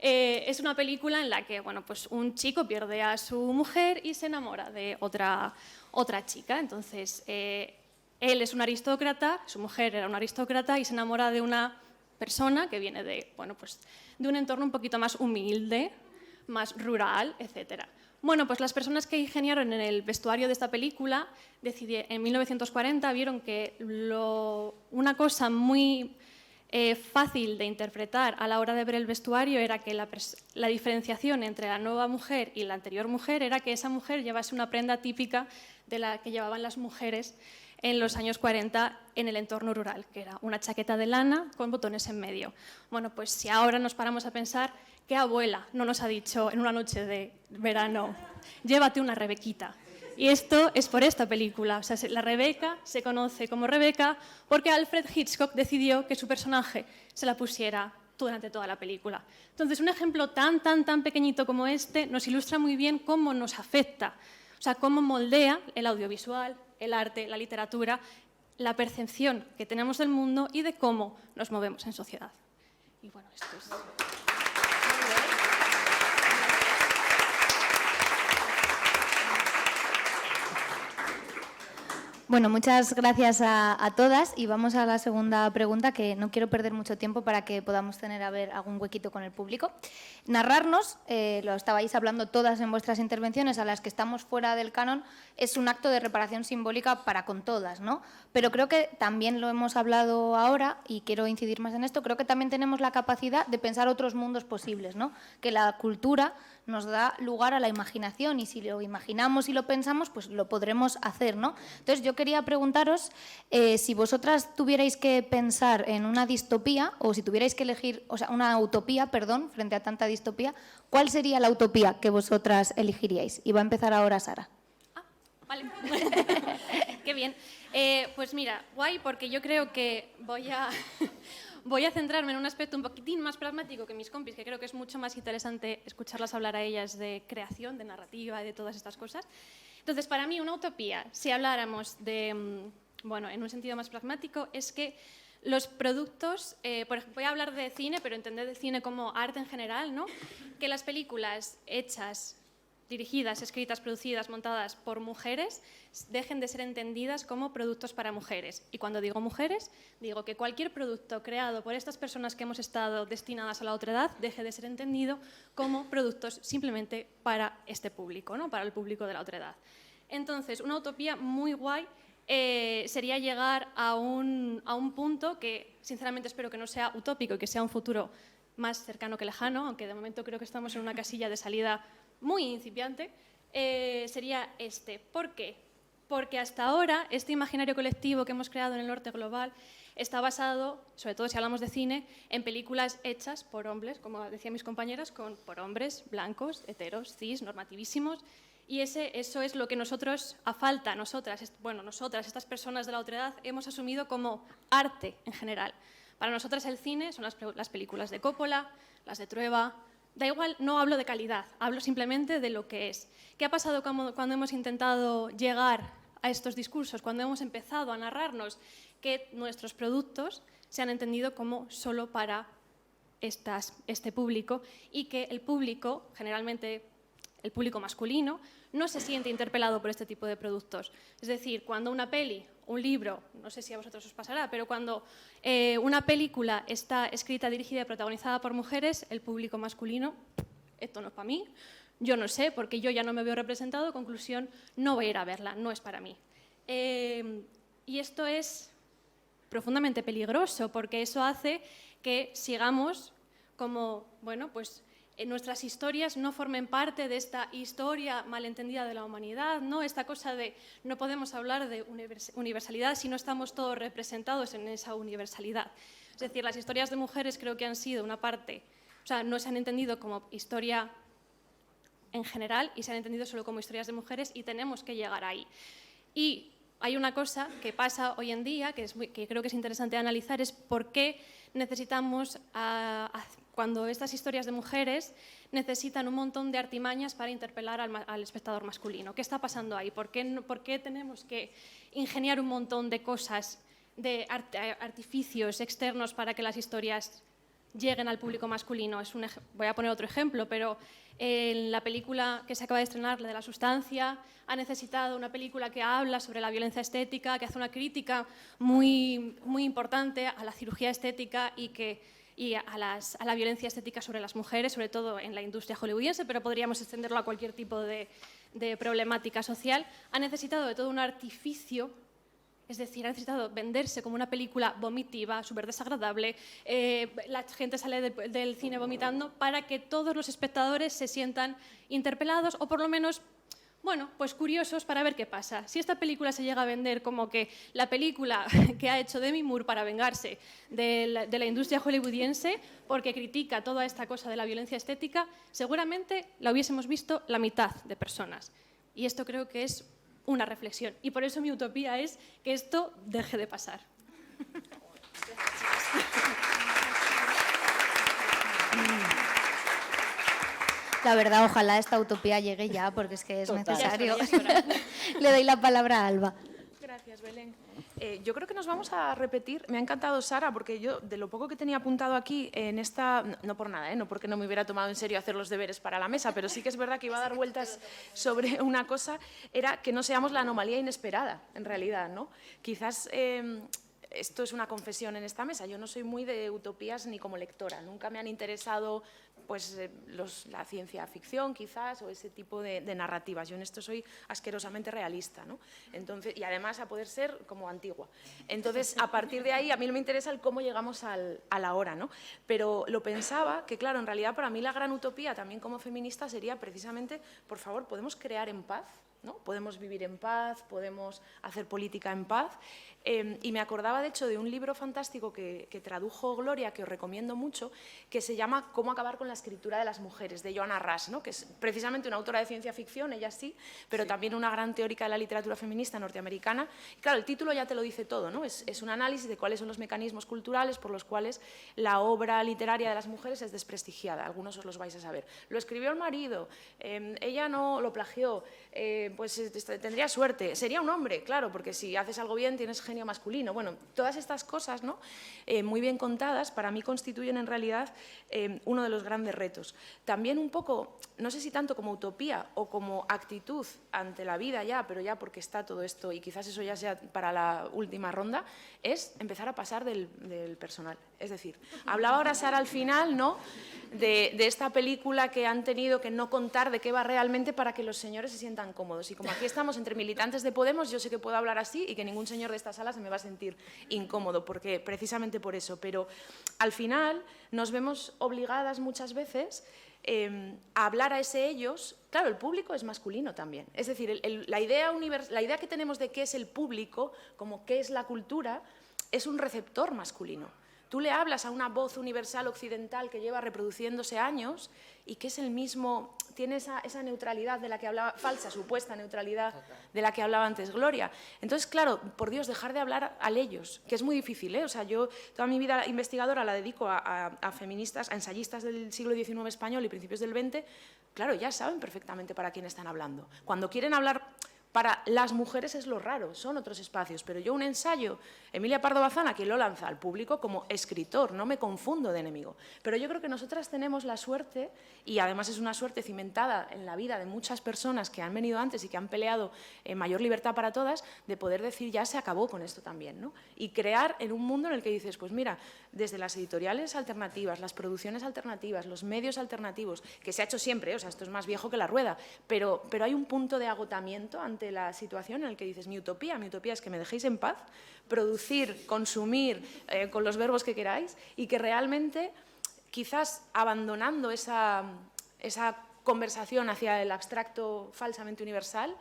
Es una película en la que, bueno, pues un chico pierde a su mujer y se enamora de otra chica. Entonces, él es un aristócrata, su mujer era una aristócrata y se enamora de una persona que viene de un entorno un poquito más humilde, más rural, etc. Bueno, pues las personas que ingeniaron en el vestuario de esta película en 1940 vieron que una cosa muy fácil de interpretar a la hora de ver el vestuario era que la diferenciación entre la nueva mujer y la anterior mujer era que esa mujer llevase una prenda típica de la que llevaban las mujeres en los años 40 en el entorno rural, que era una chaqueta de lana con botones en medio. Bueno, pues si ahora nos paramos a pensar, ¿qué abuela no nos ha dicho en una noche de verano: llévate una Rebequita? Y esto es por esta película. O sea, la Rebeca se conoce como Rebeca porque Alfred Hitchcock decidió que su personaje se la pusiera durante toda la película. Entonces, un ejemplo tan pequeñito como este nos ilustra muy bien cómo nos afecta, o sea, cómo moldea el audiovisual, el arte, la literatura, la percepción que tenemos del mundo y de cómo nos movemos en sociedad. Y bueno, esto es... Bueno, muchas gracias a todas y vamos a la segunda pregunta, que no quiero perder mucho tiempo para que podamos tener algún huequito con el público. Narrarnos, lo estabais hablando todas en vuestras intervenciones, a las que estamos fuera del canon, es un acto de reparación simbólica para con todas, ¿no? Pero creo que también lo hemos hablado ahora y quiero incidir más en esto, creo que también tenemos la capacidad de pensar otros mundos posibles, ¿no? Que la cultura nos da lugar a la imaginación y si lo imaginamos y lo pensamos, pues lo podremos hacer, ¿no? Entonces yo quería preguntaros si vosotras tuvierais que pensar en una distopía o si tuvierais que elegir, o sea, una utopía, perdón, frente a tanta distopía, ¿cuál sería la utopía que vosotras elegiríais? Y va a empezar ahora Sara. Ah, vale. Qué bien. Pues mira, guay, porque yo creo que voy a centrarme en un aspecto un poquitín más pragmático que mis compis, que creo que es mucho más interesante escucharlas hablar a ellas de creación, de narrativa y de todas estas cosas. Entonces, para mí, una utopía, si habláramos de, bueno, en un sentido más pragmático, es que los productos, por ejemplo, voy a hablar de cine, pero entender el cine como arte en general, ¿no? Que las películas hechas, dirigidas, escritas, producidas, montadas por mujeres, dejen de ser entendidas como productos para mujeres. Y cuando digo mujeres, digo que cualquier producto creado por estas personas que hemos estado destinadas a la otredad deje de ser entendido como productos simplemente para este público, ¿no? Para el público de la otredad. Entonces, una utopía muy guay sería llegar a un punto que, sinceramente, espero que no sea utópico y que sea un futuro más cercano que lejano, aunque de momento creo que estamos en una casilla de salida muy incipiante, sería este. ¿Por qué? Porque hasta ahora este imaginario colectivo que hemos creado en el norte global está basado, sobre todo si hablamos de cine, en películas hechas por hombres, como decían mis compañeras, por hombres blancos, heteros, cis, normativísimos, y eso es lo que nosotros, a falta, nosotras, estas personas de la otredad, hemos asumido como arte en general. Para nosotras el cine son las películas de Coppola, las de Trueba. Da igual, no hablo de calidad, hablo simplemente de lo que es. ¿Qué ha pasado cuando hemos intentado llegar a estos discursos, cuando hemos empezado a narrarnos que nuestros productos se han entendido como solo para este público y que el público, generalmente el público masculino, no se siente interpelado por este tipo de productos? Es decir, cuando una peli, un libro, no sé si a vosotros os pasará, pero cuando una película está escrita, dirigida y protagonizada por mujeres, el público masculino, esto no es para mí, yo no sé, porque yo ya no me veo representado, conclusión, no voy a ir a verla, no es para mí. Y esto es profundamente peligroso, porque eso hace que sigamos como, bueno, pues nuestras historias no formen parte de esta historia malentendida de la humanidad, ¿no? Esta cosa de no podemos hablar de universalidad si no estamos todos representados en esa universalidad. Es decir, las historias de mujeres creo que han sido una parte, o sea, no se han entendido como historia en general y se han entendido solo como historias de mujeres y tenemos que llegar ahí. Y hay una cosa que pasa hoy en día que creo que es interesante analizar, es por qué necesitamos, cuando estas historias de mujeres necesitan un montón de artimañas para interpelar al espectador masculino. ¿Qué está pasando ahí? ¿Por qué tenemos que ingeniar un montón de cosas, de artificios externos para que las historias lleguen al público masculino? Voy a poner otro ejemplo, pero en la película que se acaba de estrenar, la de La Sustancia, ha necesitado una película que habla sobre la violencia estética, que hace una crítica muy, muy importante a la cirugía estética y a la violencia estética sobre las mujeres, sobre todo en la industria hollywoodiense, pero podríamos extenderlo a cualquier tipo de problemática social. Ha necesitado de todo un artificio. Es decir, ha necesitado venderse como una película vomitiva, súper desagradable, la gente sale del cine vomitando para que todos los espectadores se sientan interpelados o por lo menos, bueno, pues curiosos para ver qué pasa. Si esta película se llega a vender como que la película que ha hecho Demi Moore para vengarse de la industria hollywoodiense porque critica toda esta cosa de la violencia estética, seguramente la hubiésemos visto la mitad de personas. Y esto creo que es una reflexión. Y por eso mi utopía es que esto deje de pasar. La verdad, ojalá esta utopía llegue ya, porque es que es Total. necesario. Ya es hora. Le doy la palabra a Alba. Gracias, Belén. Yo creo que nos vamos a repetir. Me ha encantado, Sara, porque yo, de lo poco que tenía apuntado aquí en esta... No por nada, no porque no me hubiera tomado en serio hacer los deberes para la mesa, pero sí que es verdad que iba a dar vueltas sobre una cosa, era que no seamos la anomalía inesperada, en realidad, ¿no? Quizás... esto es una confesión en esta mesa. Yo no soy muy de utopías ni como lectora. Nunca me han interesado pues, la ciencia ficción, quizás, o ese tipo de narrativas. Yo en esto soy asquerosamente realista, ¿no? Entonces, y además a poder ser como antigua. Entonces, a partir de ahí, a mí no me interesa el cómo llegamos a la hora, ¿no? Pero lo pensaba que, claro, en realidad para mí la gran utopía, también como feminista, sería precisamente, por favor, ¿podemos crear en paz? ¿No? Podemos vivir en paz, podemos hacer política en paz. Y me acordaba, de hecho, de un libro fantástico que tradujo Gloria, que os recomiendo mucho, que se llama Cómo acabar con la escritura de las mujeres, de Joanna Rush, ¿no? Que es precisamente una autora de ciencia ficción, ella sí, pero también una gran teórica de la literatura feminista norteamericana. Y claro, el título ya te lo dice todo, ¿no? Es un análisis de cuáles son los mecanismos culturales por los cuales la obra literaria de las mujeres es desprestigiada. Algunos os los vais a saber. Lo escribió el marido, ella no lo plagió, pues tendría suerte. Sería un hombre, claro, porque si haces algo bien tienes genio masculino. Bueno, todas estas cosas, ¿no? Muy bien contadas, para mí constituyen en realidad uno de los grandes retos. También un poco, no sé si tanto como utopía o como actitud ante la vida ya, pero ya porque está todo esto y quizás eso ya sea para la última ronda, es empezar a pasar del personal. Es decir, hablaba ahora Sara al final, ¿no?, de esta película que han tenido que no contar de qué va realmente para que los señores se sientan cómodos. Y como aquí estamos entre militantes de Podemos, yo sé que puedo hablar así y que ningún señor de esta sala se me va a sentir incómodo, porque precisamente por eso. Pero al final nos vemos obligadas muchas veces a hablar a ese ellos. Claro, el público es masculino también. Es decir, la idea que tenemos de qué es el público, como qué es la cultura, es un receptor masculino. Tú le hablas a una voz universal occidental que lleva reproduciéndose años y que es el mismo, tiene esa neutralidad de la que hablaba, falsa, supuesta neutralidad de la que hablaba antes Gloria. Entonces, claro, por Dios, dejar de hablar al ellos, que es muy difícil, ¿eh? O sea, yo toda mi vida investigadora la dedico a feministas, a ensayistas del siglo XIX español y principios del XX. Claro, ya saben perfectamente para quién están hablando. Cuando quieren hablar para las mujeres es lo raro, son otros espacios, pero yo un ensayo, Emilia Pardo Bazán, aquí lo lanza al público como escritor, no me confundo de enemigo, pero yo creo que nosotras tenemos la suerte, y además es una suerte cimentada en la vida de muchas personas que han venido antes y que han peleado mayor libertad para todas, de poder decir ya se acabó con esto también, ¿no? Y crear en un mundo en el que dices, pues mira, desde las editoriales alternativas, las producciones alternativas, los medios alternativos, que se ha hecho siempre, o sea, esto es más viejo que la rueda, pero hay un punto de agotamiento ante la situación en el que dices, mi utopía es que me dejéis en paz, producir, consumir con los verbos que queráis y que realmente, quizás abandonando esa conversación hacia el abstracto falsamente universal,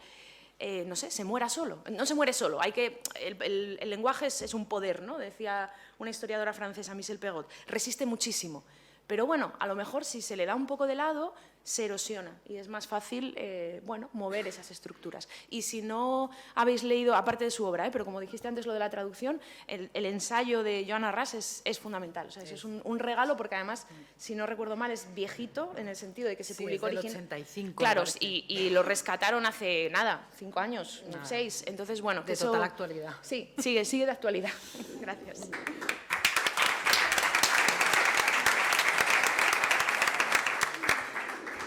no sé, se muera solo. No se muere solo, el lenguaje es un poder, ¿no? Decía una historiadora francesa, Michel Perrault, resiste muchísimo. Pero bueno, a lo mejor si se le da un poco de lado, se erosiona y es más fácil bueno, mover esas estructuras. Y si no habéis leído, aparte de su obra, pero como dijiste antes lo de la traducción, el ensayo de Joanna Rush es fundamental. O sea, eso es un regalo porque además, si no recuerdo mal, es viejito en el sentido de que se publicó originalmente. 85. Claro, y lo rescataron hace nada, 5 años, 6. Entonces, bueno, de total actualidad. Sí, sigue de actualidad. Gracias.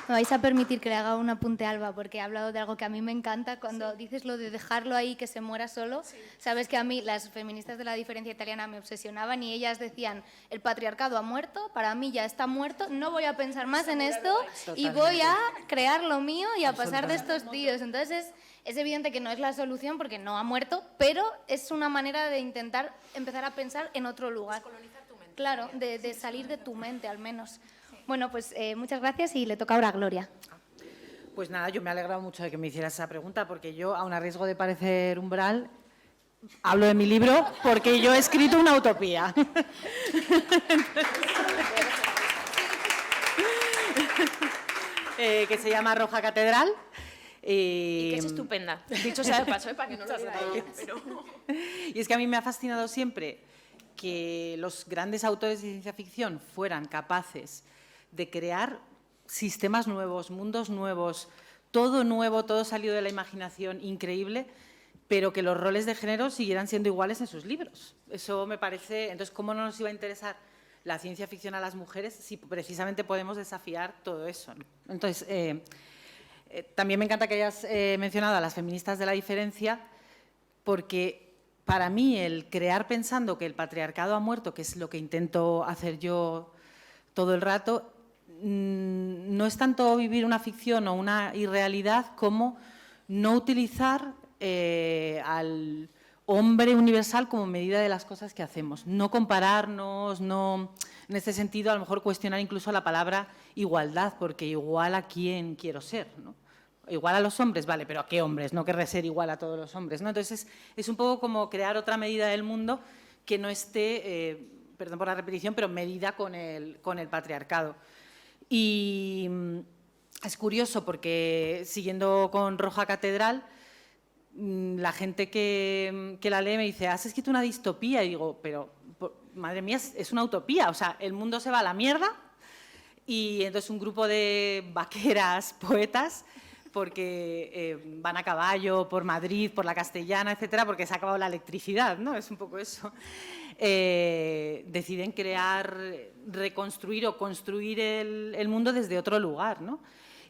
Me vais a permitir que le haga un apunte a Alba, porque he hablado de algo que a mí me encanta. Cuando dices lo de dejarlo ahí, que se muera solo, sabes que a mí las feministas de la diferencia italiana me obsesionaban y ellas decían, el patriarcado ha muerto, para mí ya está muerto, no voy a pensar más en esto y voy a crear lo mío y a pasar de estos tíos. Entonces es evidente que no es la solución porque no ha muerto, pero es una manera de intentar empezar a pensar en otro lugar. Descolonizar tu mente. Claro, de salir de tu mente al menos. Bueno, pues muchas gracias y le toca ahora a Gloria. Pues nada, yo me he alegrado mucho de que me hicieras esa pregunta porque yo, aun a riesgo de parecer umbral, hablo de mi libro porque yo he escrito una utopía. Que se llama Roja Catedral. Y que es estupenda. Dicho sea de paso, para que no lo digáis. Pero... Y es que a mí me ha fascinado siempre que los grandes autores de ciencia ficción fueran capaces de crear sistemas nuevos, mundos nuevos, todo nuevo, todo salido de la imaginación, increíble, pero que los roles de género siguieran siendo iguales en sus libros. Eso me parece… Entonces, ¿cómo no nos iba a interesar la ciencia ficción a las mujeres si precisamente podemos desafiar todo eso, ¿no? Entonces, también me encanta que hayas mencionado a las feministas de la diferencia, porque para mí el crear pensando que el patriarcado ha muerto, que es lo que intento hacer yo todo el rato, no es tanto vivir una ficción o una irrealidad como no utilizar al hombre universal como medida de las cosas que hacemos. No compararnos, no, en este sentido, a lo mejor cuestionar incluso la palabra igualdad, porque igual a quién quiero ser, ¿no? Igual a los hombres, vale, pero ¿a qué hombres? No querré ser igual a todos los hombres, ¿no? Entonces, es un poco como crear otra medida del mundo que no esté, perdón por la repetición, pero medida con el patriarcado. Y es curioso porque, siguiendo con Roja Catedral, la gente que la lee me dice, ¿has escrito una distopía? Y digo, pero, madre mía, es una utopía, o sea, el mundo se va a la mierda y entonces un grupo de vaqueras, poetas, porque van a caballo por Madrid, por la Castellana, etcétera, porque se ha acabado la electricidad, ¿no? Es un poco eso. Deciden crear, reconstruir o construir el mundo desde otro lugar, ¿no?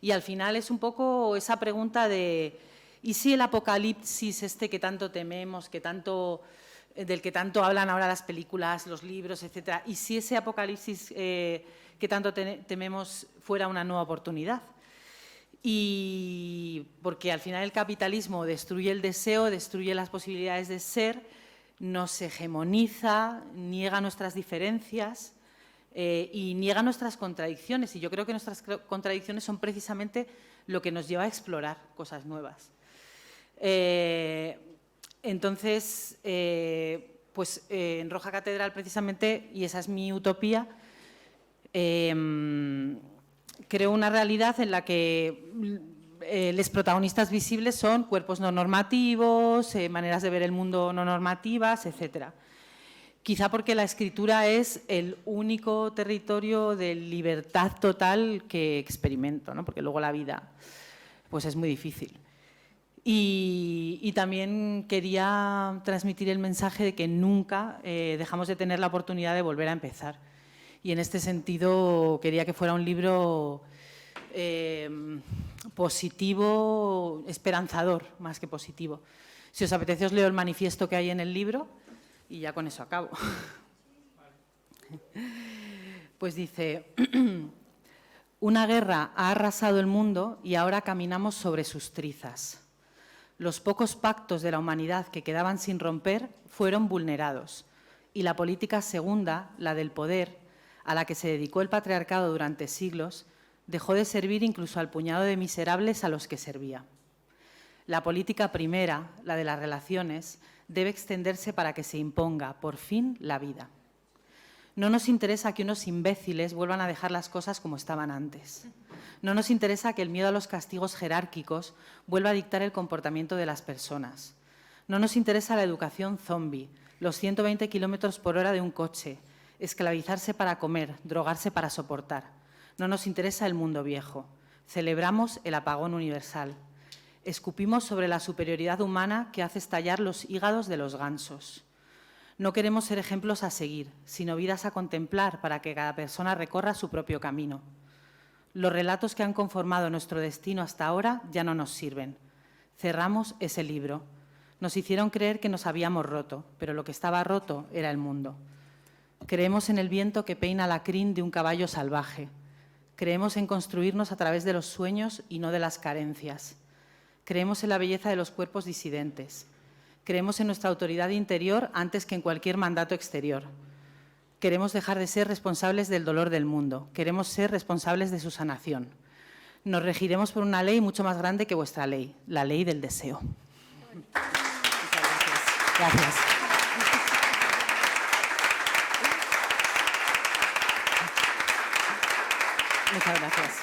Y al final es un poco esa pregunta de ¿y si el apocalipsis que tanto tememos, del que tanto hablan ahora las películas, los libros, etcétera, y si ese apocalipsis que tanto tememos fuera una nueva oportunidad? Y porque al final el capitalismo destruye el deseo, destruye las posibilidades de ser, nos hegemoniza, niega nuestras diferencias y niega nuestras contradicciones. Y yo creo que nuestras contradicciones son precisamente lo que nos lleva a explorar cosas nuevas. Entonces, pues en Roja Catedral precisamente, y esa es mi utopía, creo una realidad en la que los protagonistas visibles son cuerpos no normativos, maneras de ver el mundo no normativas, etcétera. Quizá porque la escritura es el único territorio de libertad total que experimento, ¿no? Porque luego la vida pues es muy difícil. Y también quería transmitir el mensaje de que nunca dejamos de tener la oportunidad de volver a empezar. Y en este sentido quería que fuera un libro positivo, esperanzador, más que positivo. Si os apetece, os leo el manifiesto que hay en el libro y ya con eso acabo. Pues dice, una guerra ha arrasado el mundo y ahora caminamos sobre sus trizas. Los pocos pactos de la humanidad que quedaban sin romper fueron vulnerados y la política segunda, la del poder, a la que se dedicó el patriarcado durante siglos, dejó de servir incluso al puñado de miserables a los que servía. La política primera, la de las relaciones, debe extenderse para que se imponga, por fin, la vida. No nos interesa que unos imbéciles vuelvan a dejar las cosas como estaban antes. No nos interesa que el miedo a los castigos jerárquicos vuelva a dictar el comportamiento de las personas. No nos interesa la educación zombie, los 120 km/h de un coche, esclavizarse para comer, drogarse para soportar. No nos interesa el mundo viejo. Celebramos el apagón universal. Escupimos sobre la superioridad humana que hace estallar los hígados de los gansos. No queremos ser ejemplos a seguir, sino vidas a contemplar para que cada persona recorra su propio camino. Los relatos que han conformado nuestro destino hasta ahora ya no nos sirven. Cerramos ese libro. Nos hicieron creer que nos habíamos roto, pero lo que estaba roto era el mundo. Creemos en el viento que peina la crin de un caballo salvaje. Creemos en construirnos a través de los sueños y no de las carencias. Creemos en la belleza de los cuerpos disidentes. Creemos en nuestra autoridad interior antes que en cualquier mandato exterior. Queremos dejar de ser responsables del dolor del mundo. Queremos ser responsables de su sanación. Nos regiremos por una ley mucho más grande que vuestra ley, la ley del deseo. Muchas gracias. Gracias. Muchas gracias.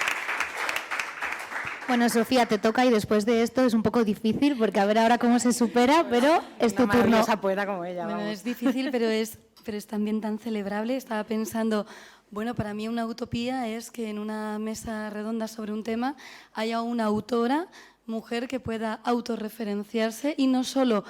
Bueno, Sofía, te toca y después de esto es un poco difícil porque a ver ahora cómo se supera, pero es tu turno. Una poeta como ella, Bueno, vamos. es difícil, pero es también tan celebrable. Estaba pensando, Bueno, para mí una utopía es que en una mesa redonda sobre un tema haya una autora, mujer, que pueda autorreferenciarse y no solo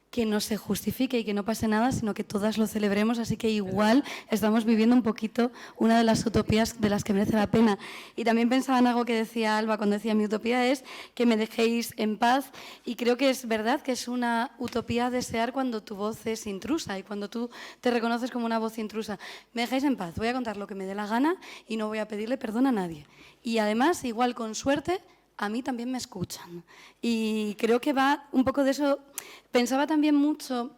que no se justifique y que no pase nada, sino que todas lo celebremos, así que igual estamos viviendo un poquito una de las utopías de las que merece la pena. Y también pensaba en algo que decía Alba cuando decía mi utopía es que me dejéis en paz, y creo que es verdad que es una utopía desear cuando tu voz es intrusa y cuando tú te reconoces como una voz intrusa. Me dejáis en paz, voy a contar lo que me dé la gana y no voy a pedirle perdón a nadie. Y además, igual con suerte, a mí también me escuchan. Y creo que va un poco de eso. Pensaba también mucho,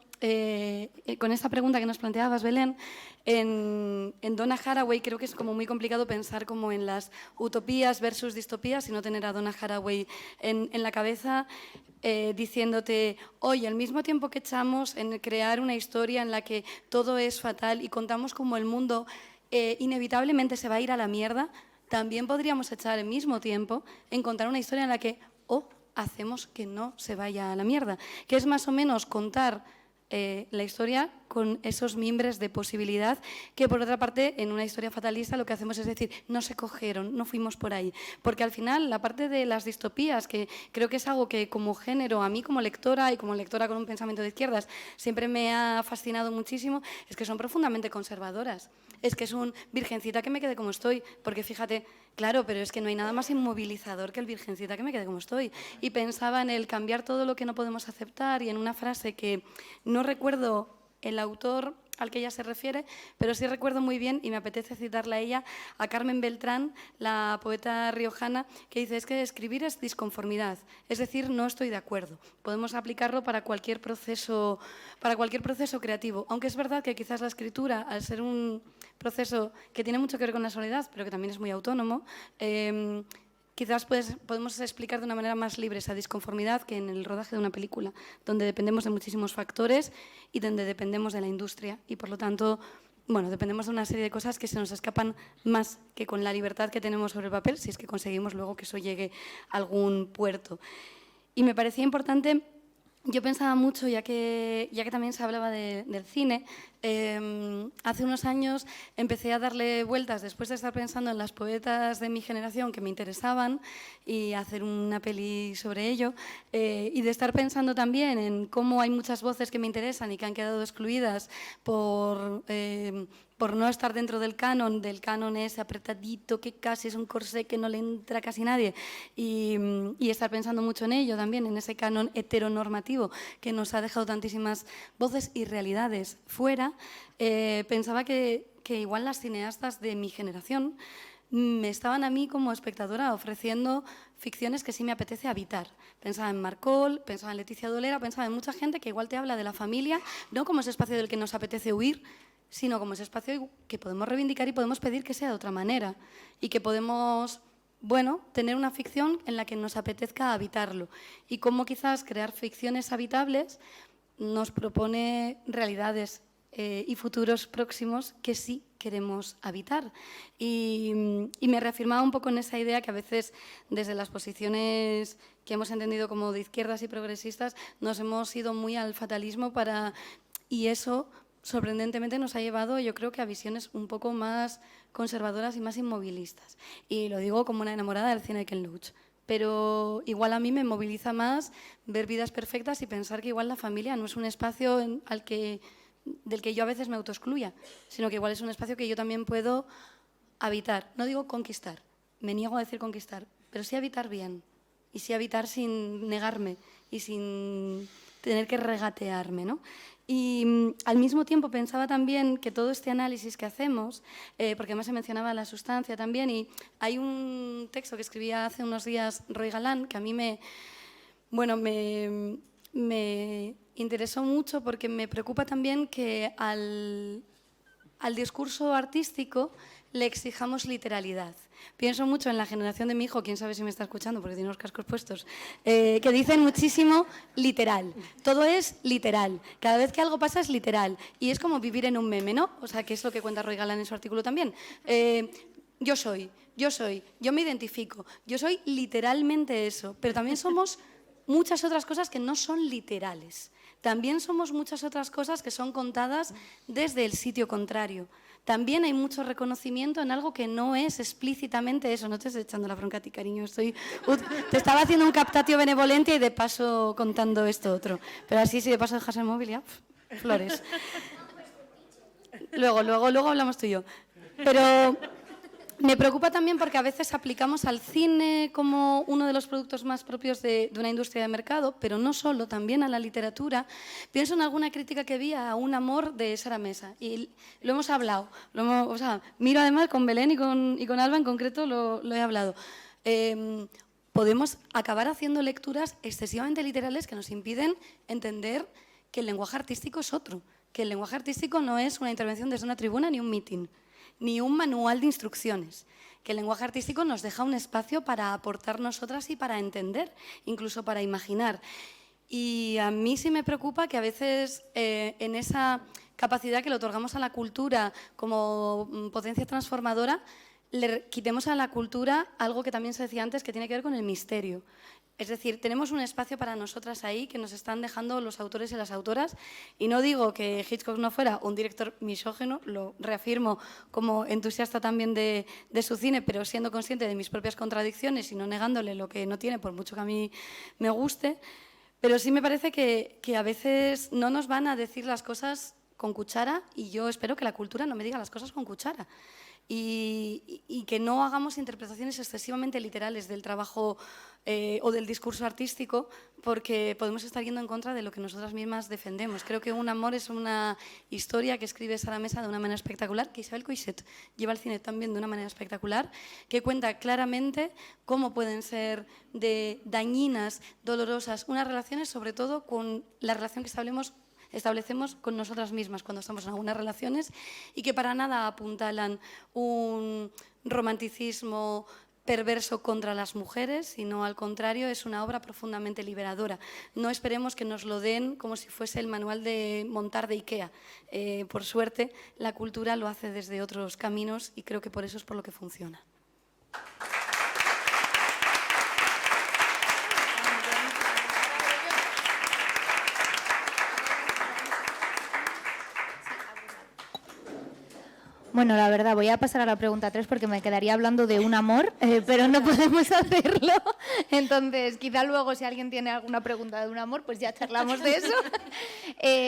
con esta pregunta que nos planteabas, Belén, en Donna Haraway. Creo que es como muy complicado pensar como en las utopías versus distopías y no tener a Donna Haraway en la cabeza diciéndote, oye, al mismo tiempo que echamos en crear una historia en la que todo es fatal y contamos como el mundo inevitablemente se va a ir a la mierda, también podríamos echar al mismo tiempo en contar una historia en la que hacemos que no se vaya a la mierda, que es más o menos contar la historia con esos mimbres de posibilidad que, por otra parte, en una historia fatalista lo que hacemos es decir, no se cogieron, no fuimos por ahí. Porque al final, la parte de las distopías, que creo que es algo que como género, a mí como lectora y como lectora con un pensamiento de izquierdas, siempre me ha fascinado muchísimo, es que son profundamente conservadoras. Es que es un virgencita que me quede como estoy, porque fíjate, claro, pero es que no hay nada más inmovilizador que el virgencita que me quede como estoy. Y pensaba en el cambiar todo lo que no podemos aceptar, y en una frase que no recuerdo el autor al que ella se refiere, pero sí recuerdo muy bien, y me apetece citarla a ella, a Carmen Beltrán, la poeta riojana, que dice, es que escribir es disconformidad, es decir, no estoy de acuerdo. Podemos aplicarlo para cualquier proceso creativo, aunque es verdad que quizás la escritura, al ser un proceso que tiene mucho que ver con la soledad, pero que también es muy autónomo, quizás podemos explicar de una manera más libre esa disconformidad que en el rodaje de una película, donde dependemos de muchísimos factores y donde dependemos de la industria. Y por lo tanto, bueno, dependemos de una serie de cosas que se nos escapan más que con la libertad que tenemos sobre el papel, si es que conseguimos luego que eso llegue a algún puerto. Y me parecía importante, yo pensaba mucho, ya que también se hablaba del cine, hace unos años empecé a darle vueltas, después de estar pensando en las poetas de mi generación que me interesaban y hacer una peli sobre ello, y de estar pensando también en cómo hay muchas voces que me interesan y que han quedado excluidas por no estar dentro del canon ese apretadito que casi es un corsé que no le entra a casi nadie, y estar pensando mucho en ello también, en ese canon heteronormativo que nos ha dejado tantísimas voces y realidades fuera. Pensaba que igual las cineastas de mi generación me estaban a mí como espectadora ofreciendo ficciones que sí me apetece habitar. Pensaba en Marcol, pensaba en Leticia Dolera, pensaba en mucha gente que igual te habla de la familia, no como ese espacio del que nos apetece huir, sino como ese espacio que podemos reivindicar y podemos pedir que sea de otra manera, y que podemos, bueno, tener una ficción en la que nos apetezca habitarlo, y cómo quizás crear ficciones habitables nos propone realidades y futuros próximos que sí queremos habitar. Y me reafirmaba un poco en esa idea que a veces desde las posiciones que hemos entendido como de izquierdas y progresistas nos hemos ido muy al fatalismo y eso sorprendentemente nos ha llevado, yo creo, que a visiones un poco más conservadoras y más inmovilistas. Y lo digo como una enamorada del cine de Ken Loach. Pero igual a mí me moviliza más ver Vidas Perfectas y pensar que igual la familia no es un espacio del que yo a veces me autoexcluya, sino que igual es un espacio que yo también puedo habitar. No digo conquistar, me niego a decir conquistar, pero sí habitar bien, y sí habitar sin negarme y sin tener que regatearme, ¿no? Y al mismo tiempo pensaba también que todo este análisis que hacemos, porque además se mencionaba la sustancia también, y hay un texto que escribía hace unos días Roy Galán, que a mí me interesó mucho, porque me preocupa también que al discurso artístico le exijamos literalidad. Pienso mucho en la generación de mi hijo, quién sabe si me está escuchando porque tiene los cascos puestos, que dicen muchísimo literal. Todo es literal. Cada vez que algo pasa es literal. Y es como vivir en un meme, ¿no? O sea, que es lo que cuenta Roy Galán en su artículo también. Yo soy, yo me identifico, yo soy literalmente eso. Pero también somos muchas otras cosas que no son literales. También somos muchas otras cosas que son contadas desde el sitio contrario. también hay mucho reconocimiento en algo que no es explícitamente eso. No te estoy echando la bronca a ti, cariño. Te estaba haciendo un captatio benevolente y de paso contando esto otro. Pero así, si de paso dejas el móvil, ya, flores. Luego hablamos tú y yo. Pero me preocupa también porque a veces aplicamos al cine como uno de los productos más propios de una industria de mercado, pero no solo, también a la literatura. Pienso en alguna crítica que vi a Un amor de Sara Mesa y lo hemos hablado. Miro además con Belén y con Alba en concreto lo he hablado. Podemos acabar haciendo lecturas excesivamente literales que nos impiden entender que el lenguaje artístico es otro, que el lenguaje artístico no es una intervención desde una tribuna ni un mitin, ni un manual de instrucciones, que el lenguaje artístico nos deja un espacio para aportar nosotras y para entender, incluso para imaginar. Y a mí sí me preocupa que a veces en esa capacidad que le otorgamos a la cultura como potencia transformadora, le quitemos a la cultura algo que también se decía antes, que tiene que ver con el misterio. Es decir, tenemos un espacio para nosotras ahí que nos están dejando los autores y las autoras. Y no digo que Hitchcock no fuera un director misógino, lo reafirmo como entusiasta también de su cine, pero siendo consciente de mis propias contradicciones y no negándole lo que no tiene, por mucho que a mí me guste. Pero sí me parece que a veces no nos van a decir las cosas con cuchara y yo espero que la cultura no me diga las cosas con cuchara. Y que no hagamos interpretaciones excesivamente literales del trabajo o del discurso artístico, porque podemos estar yendo en contra de lo que nosotras mismas defendemos. Creo que Un amor es una historia que escribe Sara Mesa de una manera espectacular, que Isabel Coixet lleva al cine también de una manera espectacular, que cuenta claramente cómo pueden ser dañinas, dolorosas, unas relaciones, sobre todo con la relación que establecemos con nosotras mismas cuando estamos en algunas relaciones y que para nada apuntalan un romanticismo perverso contra las mujeres, sino al contrario, es una obra profundamente liberadora. No esperemos que nos lo den como si fuese el manual de montar de IKEA. Por suerte, la cultura lo hace desde otros caminos y creo que por eso es por lo que funciona. Bueno, la verdad, voy a pasar a la pregunta 3 porque me quedaría hablando de un amor, pero no podemos hacerlo. Entonces, quizá luego si alguien tiene alguna pregunta de un amor, pues ya charlamos de eso.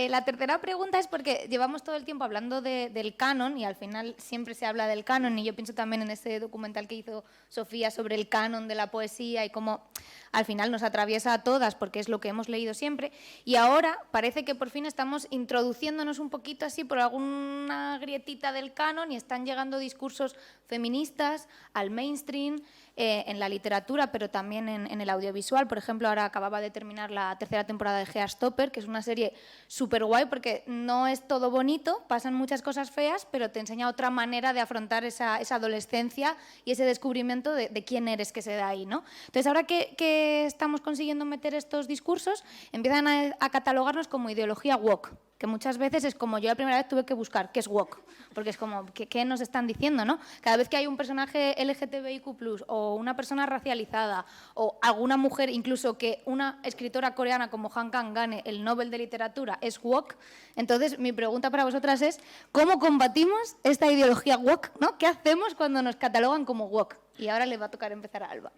La tercera pregunta es porque llevamos todo el tiempo hablando del canon y al final siempre se habla del canon y yo pienso también en ese documental que hizo Sofía sobre el canon de la poesía y cómo al final nos atraviesa a todas porque es lo que hemos leído siempre y ahora parece que por fin estamos introduciéndonos un poquito así por alguna grietita del canon y están llegando discursos feministas al mainstream, en la literatura, pero también en el audiovisual. Por ejemplo, ahora acababa de terminar la tercera temporada de Gearstopper, que es una serie súper guay porque no es todo bonito, pasan muchas cosas feas, pero te enseña otra manera de afrontar esa adolescencia y ese descubrimiento de quién eres que se da ahí, ¿no? Entonces, ahora que estamos consiguiendo meter estos discursos, empiezan a catalogarnos como ideología woke, que muchas veces es como yo la primera vez tuve que buscar qué es woke, porque es como, ¿qué nos están diciendo, no? Cada vez que hay un personaje LGTBIQ+, o una persona racializada, o alguna mujer, incluso que una escritora coreana como Han Kang gane el Nobel de Literatura, es woke. Entonces, mi pregunta para vosotras es, ¿cómo combatimos esta ideología woke, ¿no? ¿Qué hacemos cuando nos catalogan como woke? Y ahora le va a tocar empezar a Alba.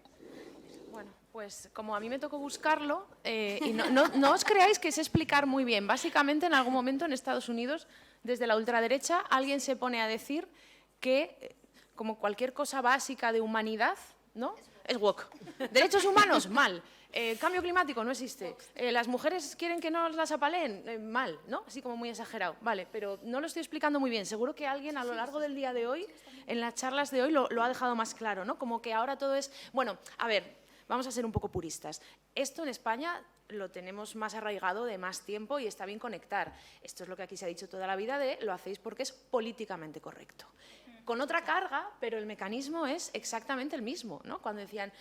Pues como a mí me tocó buscarlo, y no os creáis que sé explicar muy bien. Básicamente, en algún momento en Estados Unidos, desde la ultraderecha, alguien se pone a decir que, como cualquier cosa básica de humanidad, ¿no? Es woke. Derechos humanos, mal. Cambio climático, no existe. Las mujeres quieren que no las apaleen, mal, ¿no? Así como muy exagerado. Vale, pero no lo estoy explicando muy bien. Seguro que alguien a lo largo del día de hoy, en las charlas de hoy, lo ha dejado más claro, ¿no? Como que ahora todo es... Bueno, a ver... Vamos a ser un poco puristas. Esto en España lo tenemos más arraigado de más tiempo y está bien conectar. Esto es lo que aquí se ha dicho toda la vida de lo hacéis porque es políticamente correcto. Con otra carga, pero el mecanismo es exactamente el mismo, ¿no? Cuando decían,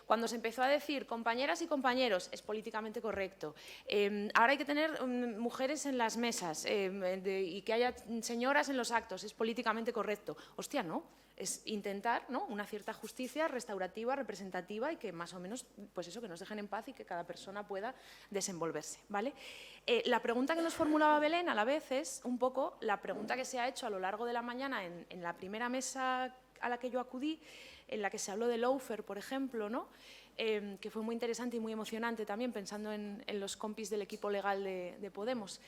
cuando se empezó a decir compañeras y compañeros, es políticamente correcto. Ahora hay que tener mujeres en las mesas y que haya señoras en los actos, es políticamente correcto. Hostia, ¿no? es intentar, ¿no?, una cierta justicia restaurativa, representativa y que más o menos, pues eso, que nos dejen en paz y que cada persona pueda desenvolverse, ¿vale? La pregunta que nos formulaba Belén a la vez es un poco la pregunta que se ha hecho a lo largo de la mañana en la primera mesa a la que yo acudí, en la que se habló de lawfare, por ejemplo, ¿no?, que fue muy interesante y muy emocionante también, pensando en los compis del equipo legal de Podemos.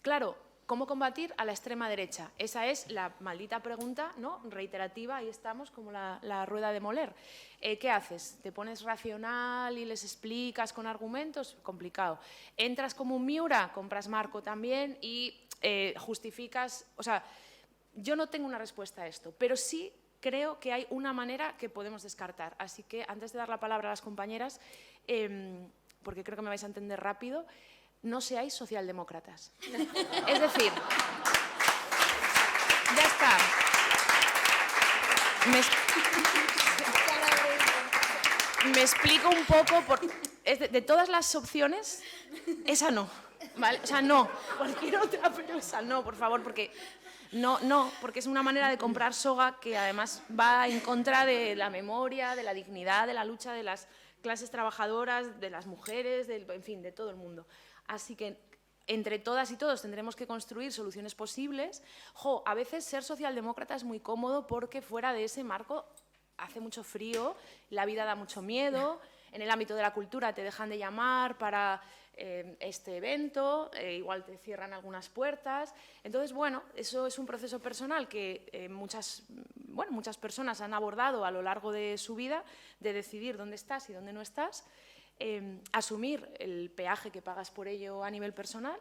Claro, ¿cómo combatir a la extrema derecha? Esa es la maldita pregunta, ¿no?, reiterativa, ahí estamos, como la rueda de moler. ¿Qué haces? ¿Te pones racional y les explicas con argumentos? Complicado. ¿Entras como un Miura? Compras Marco también y justificas... O sea, yo no tengo una respuesta a esto, pero sí creo que hay una manera que podemos descartar. Así que, antes de dar la palabra a las compañeras, porque creo que me vais a entender rápido, no seáis socialdemócratas. Es decir, ya está. Me explico un poco. De todas las opciones, esa no, ¿vale? O sea, no. Cualquier otra, pero esa no, por favor, porque... No, porque es una manera de comprar soga que además va en contra de la memoria, de la dignidad, de la lucha de las clases trabajadoras, de las mujeres, en fin, de todo el mundo. Así que entre todas y todos tendremos que construir soluciones posibles. A veces ser socialdemócrata es muy cómodo porque fuera de ese marco hace mucho frío, la vida da mucho miedo, en el ámbito de la cultura te dejan de llamar para este evento, igual te cierran algunas puertas. Entonces, bueno, eso es un proceso personal que muchas personas han abordado a lo largo de su vida, de decidir dónde estás y dónde no estás, asumir el peaje que pagas por ello a nivel personal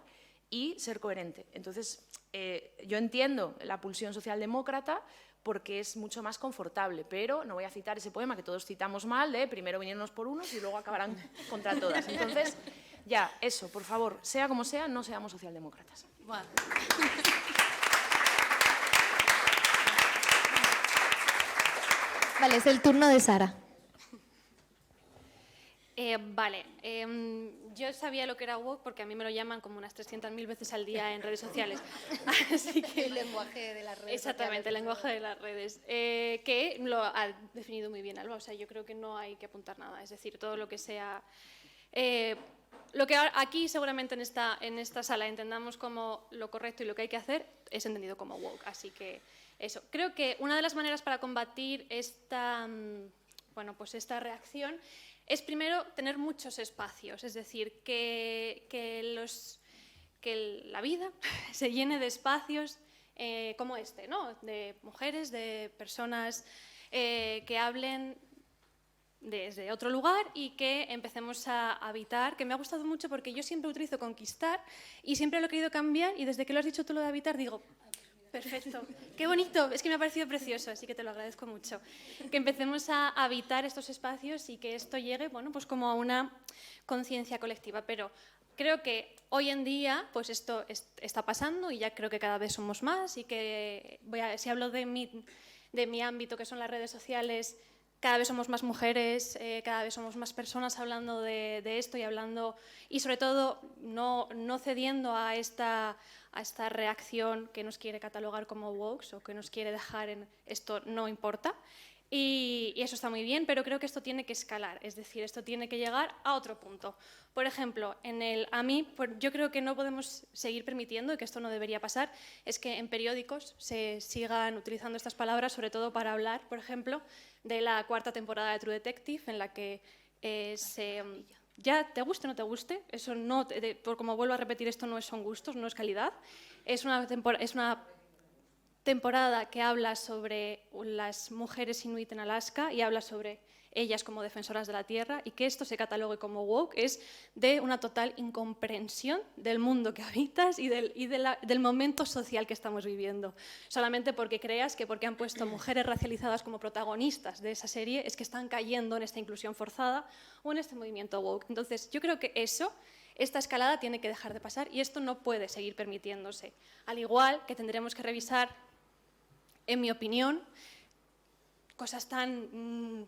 y ser coherente. Entonces, yo entiendo la pulsión socialdemócrata porque es mucho más confortable, pero no voy a citar ese poema que todos citamos mal, de primero vinieron por unos y luego acabarán contra todas. Entonces, ya, eso, por favor, sea como sea, no seamos socialdemócratas. Bueno. Vale, es el turno de Sara. Yo sabía lo que era woke porque a mí me lo llaman como unas 300.000 veces al día en redes sociales. Así que, El lenguaje de las redes. exactamente, el lenguaje de las redes. Que lo ha definido muy bien Alba. O sea, yo creo que no hay que apuntar nada. Es decir, todo lo que sea... lo que aquí seguramente en esta sala entendamos como lo correcto y lo que hay que hacer es entendido como woke. Así que eso. Creo que una de las maneras para combatir esta reacción es primero tener muchos espacios, es decir, que la vida se llene de espacios como este, ¿no?, de mujeres, de personas que hablen desde otro lugar y que empecemos a habitar, que me ha gustado mucho porque yo siempre utilizo conquistar y siempre lo he querido cambiar y desde que lo has dicho tú lo de habitar digo... Perfecto, qué bonito, es que me ha parecido precioso, así que te lo agradezco mucho. Que empecemos a habitar estos espacios y que esto llegue, bueno, pues como a una conciencia colectiva, pero creo que hoy en día pues esto está pasando y ya creo que cada vez somos más y que, si hablo de mi ámbito, que son las redes sociales, cada vez somos más mujeres, cada vez somos más personas hablando de esto y sobre todo no cediendo a esta reacción que nos quiere catalogar como woke o que nos quiere dejar en esto no importa. Y eso está muy bien, pero creo que esto tiene que escalar, es decir, esto tiene que llegar a otro punto. Por ejemplo, yo creo que no podemos seguir permitiendo, y que esto no debería pasar, es que en periódicos se sigan utilizando estas palabras, sobre todo para hablar, por ejemplo, de la 4ª temporada de True Detective, en la que ya te guste o no te guste, eso no, como vuelvo a repetir, esto no son gustos, no es calidad, es una temporada que habla sobre las mujeres inuit en Alaska y habla sobre ellas como defensoras de la tierra, y que esto se catalogue como woke es de una total incomprensión del mundo que habitas y del momento social que estamos viviendo. Solamente porque creas que porque han puesto mujeres racializadas como protagonistas de esa serie es que están cayendo en esta inclusión forzada o en este movimiento woke. Entonces, yo creo que esta escalada tiene que dejar de pasar y esto no puede seguir permitiéndose. Al igual que tendremos que revisar, en mi opinión, cosas tan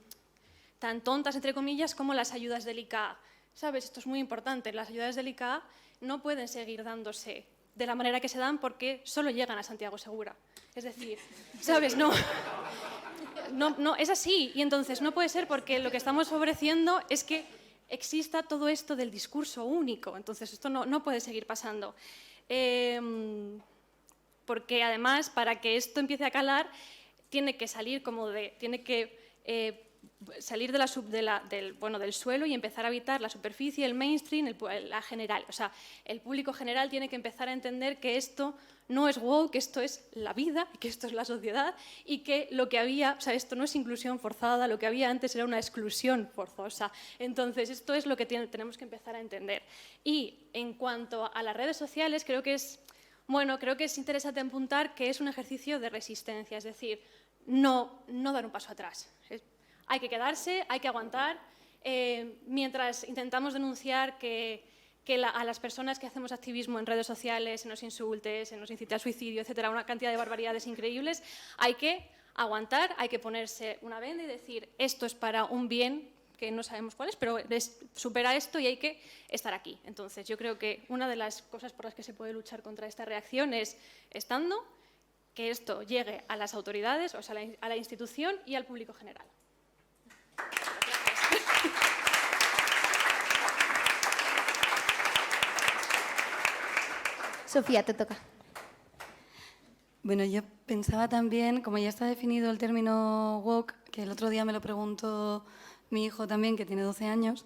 tontas, entre comillas, como las ayudas del ICA. ¿Sabes? Esto es muy importante. Las ayudas del ICA no pueden seguir dándose de la manera que se dan porque solo llegan a Santiago Segura. Es decir, ¿sabes? No, es así. Y entonces no puede ser porque lo que estamos favoreciendo es que exista todo esto del discurso único. Entonces esto no puede seguir pasando. Porque además, para que esto empiece a calar, tiene que salir salir del suelo y empezar a habitar la superficie, el mainstream, la general. O sea, el público general tiene que empezar a entender que esto no es woke, que esto es la vida, que esto es la sociedad y que lo que había, o sea, esto no es inclusión forzada, lo que había antes era una exclusión forzosa. Entonces, esto es lo que tenemos que empezar a entender. Y en cuanto a las redes sociales, creo que es interesante apuntar que es un ejercicio de resistencia, es decir, no dar un paso atrás. Hay que quedarse, hay que aguantar, mientras intentamos denunciar que a las personas que hacemos activismo en redes sociales se nos insulte, se nos incite al suicidio, etcétera, una cantidad de barbaridades increíbles, hay que aguantar, hay que ponerse una venda y decir esto es para un bien que no sabemos cuál es, pero supera esto y hay que estar aquí. Entonces, yo creo que una de las cosas por las que se puede luchar contra esta reacción es estando, que esto llegue a las autoridades, o sea, a la institución y al público general. Sofía, te toca. Bueno, yo pensaba también, como ya está definido el término woke, que el otro día me lo preguntó mi hijo también, que tiene 12 años,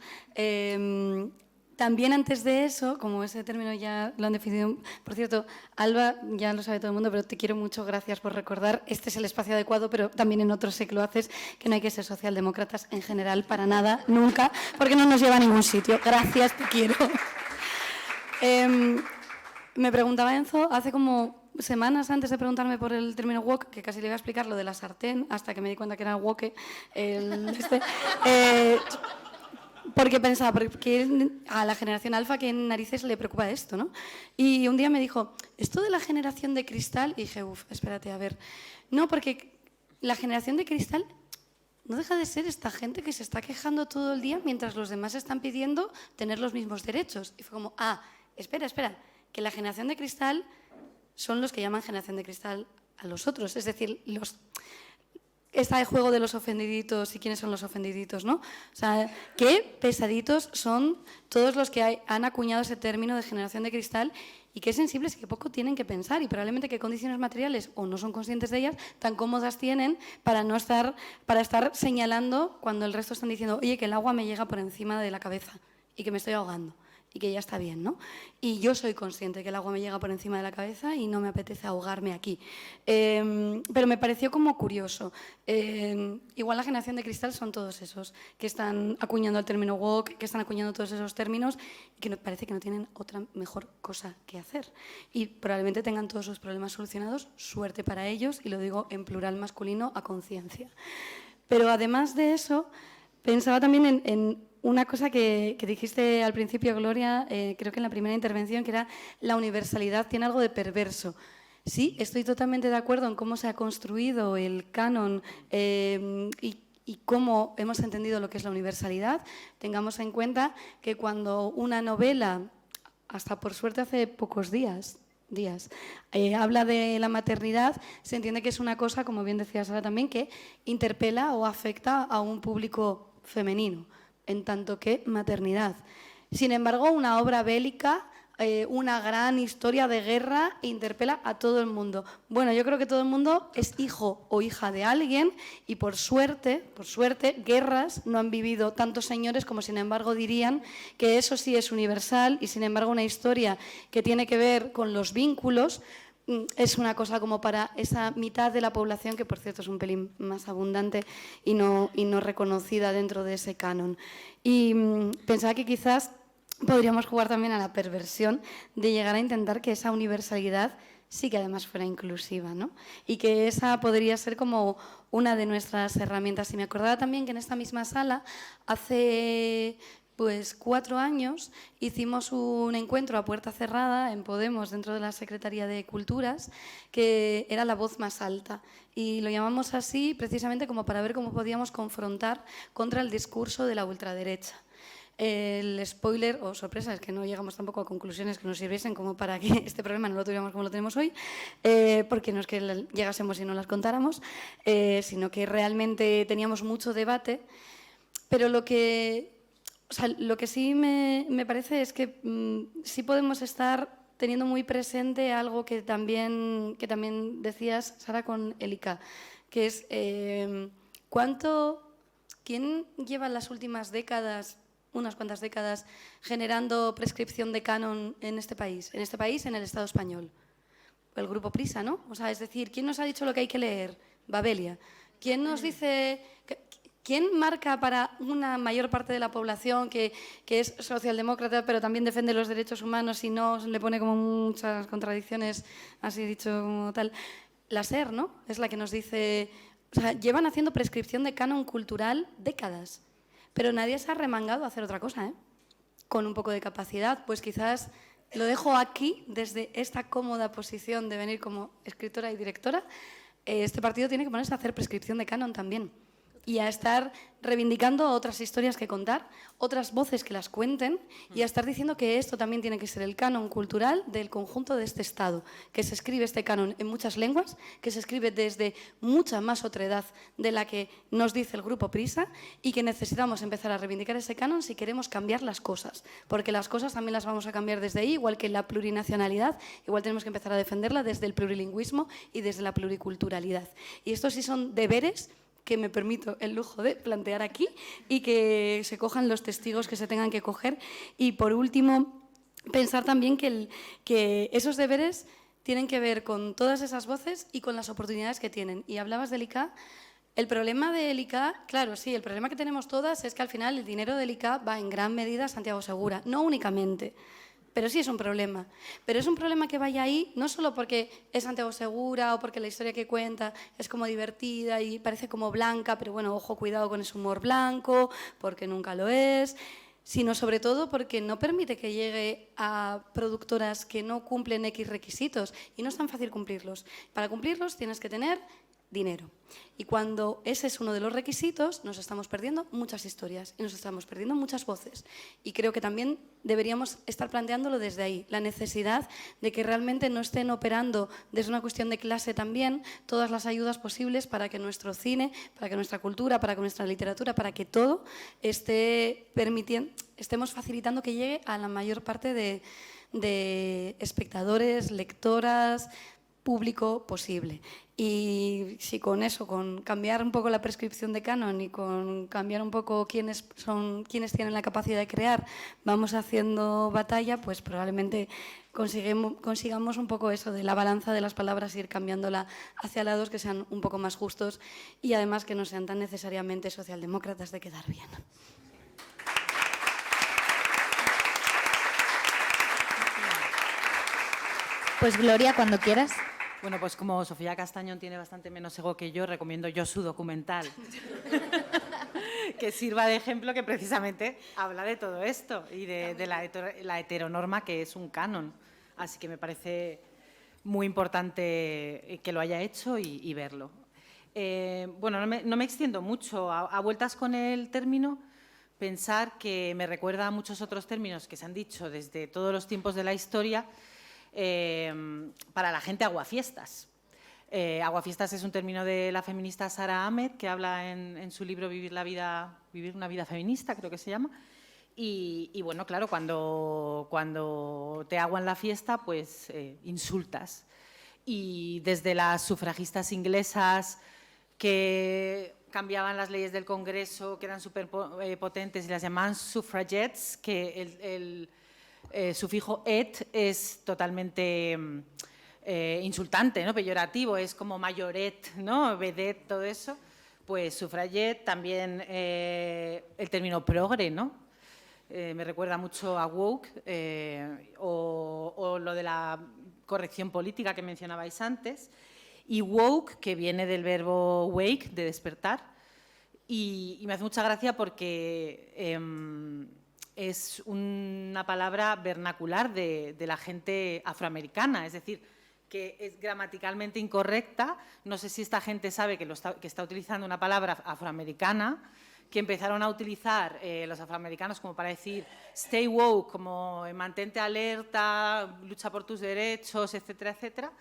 también antes de eso, como ese término ya lo han definido, por cierto, Alba, ya lo sabe todo el mundo, pero te quiero mucho, gracias por recordar, este es el espacio adecuado, pero también en otros sé que lo haces, que no hay que ser socialdemócratas en general, para nada, nunca, porque no nos lleva a ningún sitio. Gracias, te quiero. Me preguntaba Enzo hace como semanas antes de preguntarme por el término woke, que casi le iba a explicar lo de la sartén, hasta que me di cuenta que era woke, porque pensaba, porque a la generación alfa, ¿qué narices le preocupa esto, no? Y un día me dijo, ¿esto de la generación de cristal? Y dije, espérate, a ver. No, porque la generación de cristal no deja de ser esta gente que se está quejando todo el día mientras los demás están pidiendo tener los mismos derechos. Y fue como, espera, que la generación de cristal son los que llaman generación de cristal a los otros. Es decir, está el juego de los ofendiditos y quiénes son los ofendiditos, ¿no? O sea, qué pesaditos son todos los que han acuñado ese término de generación de cristal y qué sensibles y qué poco tienen que pensar y probablemente qué condiciones materiales o no son conscientes de ellas tan cómodas tienen para estar señalando cuando el resto están diciendo, oye, que el agua me llega por encima de la cabeza y que me estoy ahogando. Y que ya está bien, ¿no? Y yo soy consciente que el agua me llega por encima de la cabeza y no me apetece ahogarme aquí. Pero me pareció como curioso. Igual la generación de cristal son todos esos que están acuñando el término woke, que están acuñando todos esos términos y que parece que no tienen otra mejor cosa que hacer. Y probablemente tengan todos sus problemas solucionados, suerte para ellos, y lo digo en plural masculino a conciencia. Pero además de eso, pensaba también en una cosa que dijiste al principio, Gloria, creo que en la primera intervención, que era la universalidad tiene algo de perverso. Sí, estoy totalmente de acuerdo en cómo se ha construido el canon y cómo hemos entendido lo que es la universalidad. Tengamos en cuenta que cuando una novela, hasta por suerte hace pocos días, habla de la maternidad, se entiende que es una cosa, como bien decía Sara también, que interpela o afecta a un público femenino, en tanto que maternidad. Sin embargo, una obra bélica, una gran historia de guerra, interpela a todo el mundo. Bueno, yo creo que todo el mundo es hijo o hija de alguien y por suerte, guerras no han vivido tantos señores como sin embargo dirían que eso sí es universal y sin embargo una historia que tiene que ver con los vínculos es una cosa como para esa mitad de la población, que por cierto es un pelín más abundante y no reconocida dentro de ese canon. Y pensaba que quizás podríamos jugar también a la perversión de llegar a intentar que esa universalidad sí que además fuera inclusiva, ¿no? Y que esa podría ser como una de nuestras herramientas. Y me acordaba también que en esta misma sala hace 4 años hicimos un encuentro a puerta cerrada en Podemos, dentro de la Secretaría de Culturas, que era la voz más alta. Y lo llamamos así precisamente como para ver cómo podíamos confrontar contra el discurso de la ultraderecha. El spoiler o sorpresa es que no llegamos tampoco a conclusiones que nos sirviesen como para que este problema no lo tuviéramos como lo tenemos hoy, porque no es que llegásemos y no las contáramos, sino que realmente teníamos mucho debate, pero lo que sí me parece es que sí podemos estar teniendo muy presente algo que también decías, Sara, con el ICA, que es ¿quién lleva las últimas décadas, unas cuantas décadas, generando prescripción de canon en este país? En este país, en el Estado español. El Grupo Prisa, ¿no? O sea, es decir, ¿quién nos ha dicho lo que hay que leer? Babelia. ¿Quién nos dice... ¿Quién marca para una mayor parte de la población que es socialdemócrata pero también defiende los derechos humanos y no le pone como muchas contradicciones, así dicho como tal? La SER, ¿no? Es la que nos dice... O sea, llevan haciendo prescripción de canon cultural décadas, pero nadie se ha remangado a hacer otra cosa, ¿eh? Con un poco de capacidad, pues quizás lo dejo aquí, desde esta cómoda posición de venir como escritora y directora. Este partido tiene que ponerse a hacer prescripción de canon también y a estar reivindicando otras historias que contar, otras voces que las cuenten y a estar diciendo que esto también tiene que ser el canon cultural del conjunto de este Estado, que se escribe este canon en muchas lenguas, que se escribe desde mucha más otredad de la que nos dice el Grupo Prisa y que necesitamos empezar a reivindicar ese canon si queremos cambiar las cosas, porque las cosas también las vamos a cambiar desde ahí, igual que la plurinacionalidad, igual tenemos que empezar a defenderla desde el plurilingüismo y desde la pluriculturalidad. Y estos sí son deberes que me permito el lujo de plantear aquí y que se cojan los testigos que se tengan que coger. Y por último, pensar también que esos deberes tienen que ver con todas esas voces y con las oportunidades que tienen. Y hablabas del ICA. El problema del ICA, claro, sí, el problema que tenemos todas es que al final el dinero del ICA va en gran medida a Santiago Segura, no únicamente. Pero sí es un problema. Pero es un problema que vaya ahí no solo porque es Santiago Segura o porque la historia que cuenta es como divertida y parece como blanca, pero bueno, ojo, cuidado con ese humor blanco, porque nunca lo es, sino sobre todo porque no permite que llegue a productoras que no cumplen X requisitos y no es tan fácil cumplirlos. Para cumplirlos tienes que tener dinero. Y cuando ese es uno de los requisitos, nos estamos perdiendo muchas historias y nos estamos perdiendo muchas voces. Y creo que también deberíamos estar planteándolo desde ahí, la necesidad de que realmente no estén operando desde una cuestión de clase también todas las ayudas posibles para que nuestro cine, para que nuestra cultura, para que nuestra literatura, para que todo estemos facilitando que llegue a la mayor parte de espectadores, lectoras, público posible. Y si con eso, con cambiar un poco la prescripción de canon y con cambiar un poco quiénes tienen la capacidad de crear, vamos haciendo batalla, pues probablemente consigamos un poco eso de la balanza de las palabras, ir cambiándola hacia lados que sean un poco más justos y además que no sean tan necesariamente socialdemócratas de quedar bien. Pues Gloria, cuando quieras. Bueno, pues como Sofía Castañón tiene bastante menos ego que yo, recomiendo yo su documental, que sirva de ejemplo, que precisamente habla de todo esto y de la heteronorma que es un canon. Así que me parece muy importante que lo haya hecho y verlo. Bueno, no me extiendo mucho. A vueltas con el término, pensar que me recuerda a muchos otros términos que se han dicho desde todos los tiempos de la historia. Para la gente, aguafiestas. Aguafiestas es un término de la feminista Sara Ahmed, que habla en su libro Vivir una vida feminista, creo que se llama. Y bueno, claro, cuando te aguan la fiesta, pues insultas. Y desde las sufragistas inglesas que cambiaban las leyes del Congreso, que eran súper potentes y las llamaban suffragettes, que el sufijo «et» es totalmente insultante, ¿no? Peyorativo, es como mayoret, ¿no? Vedette, todo eso. Pues suffragette, también el término progre, ¿no? Me recuerda mucho a woke o lo de la corrección política que mencionabais antes. Y woke, que viene del verbo wake, de despertar. Y me hace mucha gracia porque es una palabra vernacular de la gente afroamericana, es decir, que es gramaticalmente incorrecta. No sé si esta gente sabe que está utilizando una palabra afroamericana, que empezaron a utilizar los afroamericanos como para decir stay woke, como mantente alerta, lucha por tus derechos, etcétera, etcétera,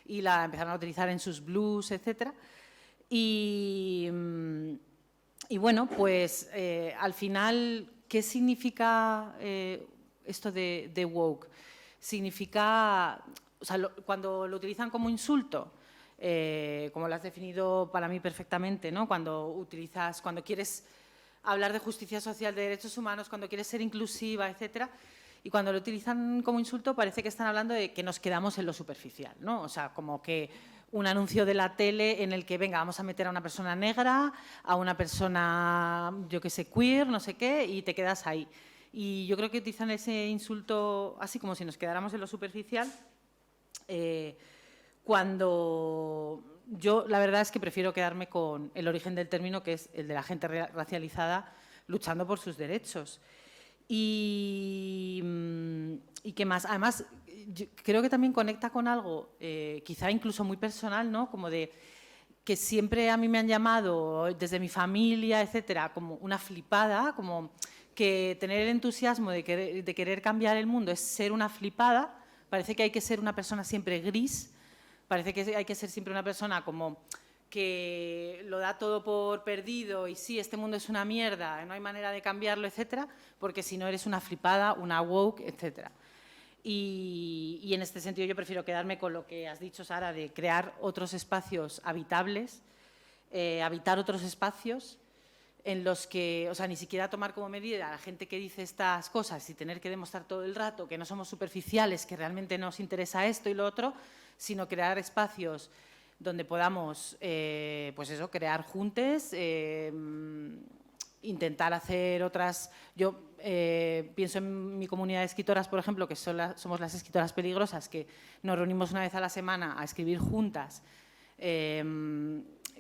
y la empezaron a utilizar en sus blues, etcétera. Y bueno, pues al final, ¿qué significa esto de woke? Significa, o sea, cuando lo utilizan como insulto, como lo has definido para mí perfectamente, ¿no? Cuando quieres hablar de justicia social, de derechos humanos, cuando quieres ser inclusiva, etcétera, y cuando lo utilizan como insulto parece que están hablando de que nos quedamos en lo superficial, ¿no? O sea, como que un anuncio de la tele en el que, venga, vamos a meter a una persona negra, a una persona, yo qué sé, queer, no sé qué, y te quedas ahí. Y yo creo que utilizan ese insulto así como si nos quedáramos en lo superficial, cuando yo la verdad es que prefiero quedarme con el origen del término, que es el de la gente racializada luchando por sus derechos. Y qué más, además yo creo que también conecta con algo quizá incluso muy personal, ¿no? Como de que siempre a mí me han llamado desde mi familia, etcétera, como una flipada, como que tener el entusiasmo de querer cambiar el mundo es ser una flipada. Parece que hay que ser una persona siempre gris, parece que hay que ser siempre una persona como que lo da todo por perdido y sí, este mundo es una mierda, no hay manera de cambiarlo, etcétera, porque si no eres una flipada, una woke, etcétera. Y en este sentido yo prefiero quedarme con lo que has dicho, Sara, de crear otros espacios habitables, habitar otros espacios en los que, o sea, ni siquiera tomar como medida a la gente que dice estas cosas y tener que demostrar todo el rato que no somos superficiales, que realmente nos interesa esto y lo otro, sino crear espacios donde podamos, pues eso, crear juntes, intentar hacer otras. Yo pienso en mi comunidad de escritoras, por ejemplo, que somos las escritoras peligrosas, que nos reunimos una vez a la semana a escribir juntas,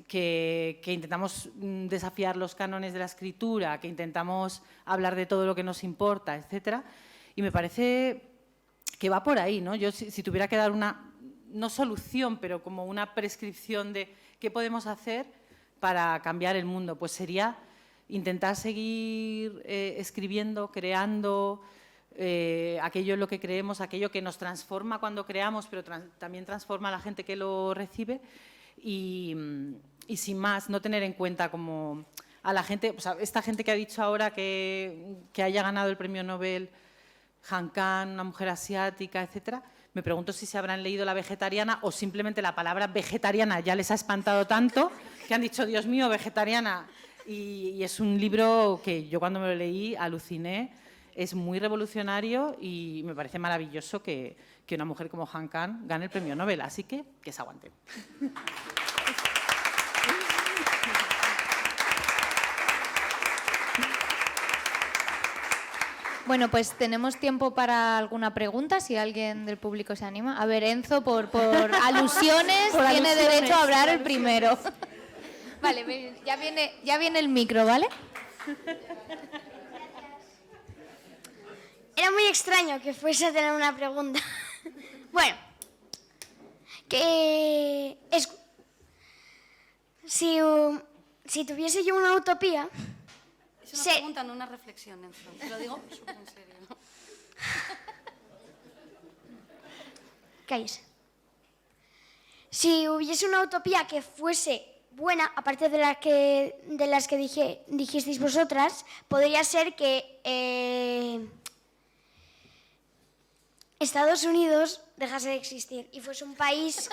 que intentamos desafiar los cánones de la escritura, que intentamos hablar de todo lo que nos importa, etcétera. Y me parece que va por ahí, ¿no? Yo, si tuviera que dar una, no solución, pero como una prescripción de qué podemos hacer para cambiar el mundo, pues sería intentar seguir escribiendo, creando aquello en lo que creemos, aquello que nos transforma cuando creamos, pero también transforma a la gente que lo recibe. Y sin más, no tener en cuenta como a la gente, o sea, esta gente que ha dicho ahora que haya ganado el premio Nobel Han Kang, una mujer asiática, etcétera, me pregunto si se habrán leído La vegetariana o simplemente la palabra vegetariana ya les ha espantado tanto que han dicho, Dios mío, vegetariana. Y es un libro que yo cuando me lo leí aluciné, es muy revolucionario y me parece maravilloso que una mujer como Han Kang gane el premio Nobel, así que se aguante. Bueno, pues tenemos tiempo para alguna pregunta, si alguien del público se anima. A ver, Enzo, por alusiones, tiene derecho a hablar el primero. Vale, ya viene el micro, ¿vale? Era muy extraño que fuese a tener una pregunta. Bueno, que es, si tuviese yo una utopía... Es una pregunta, no una reflexión, Enzo. Te lo digo súper en serio, ¿no? Cállese. Si hubiese una utopía que fuese buena, aparte de las que dijisteis vosotras, podría ser que Estados Unidos dejase de existir y fuese un país...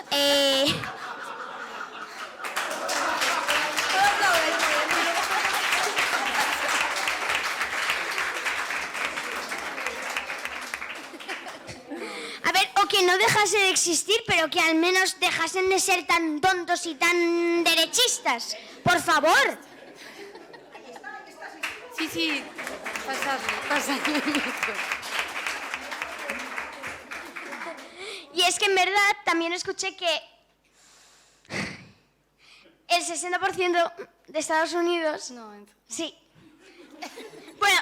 A ver, o que no dejase de existir, pero que al menos dejasen de ser tan tontos y tan derechistas. Por favor. Sí, pasa. Y es que en verdad también escuché que el 60% de Estados Unidos... No, Enzo. Sí. Bueno,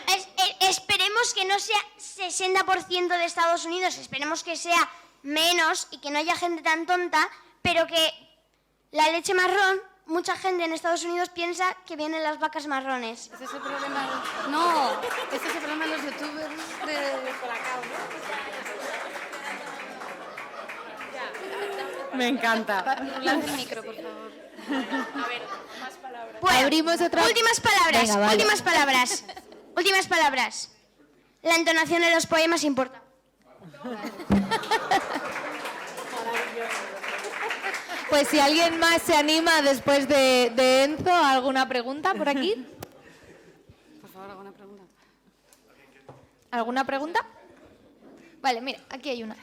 esperemos que no sea 60% de Estados Unidos, esperemos que sea menos y que no haya gente tan tonta, pero que la leche marrón mucha gente en Estados Unidos piensa que vienen las vacas marrones. Ese es el problema. No, ese es el problema de los youtubers de Colacao, ¿no? Me encanta. Lanza el micro, por favor. Bueno, Abrimos otra... últimas palabras, Venga, vale. últimas palabras. Últimas palabras. La entonación de los poemas importa. Pues si alguien más se anima después de Enzo, ¿alguna pregunta por aquí? Por favor, alguna pregunta. ¿Alguna pregunta? Vale, mira, aquí hay una.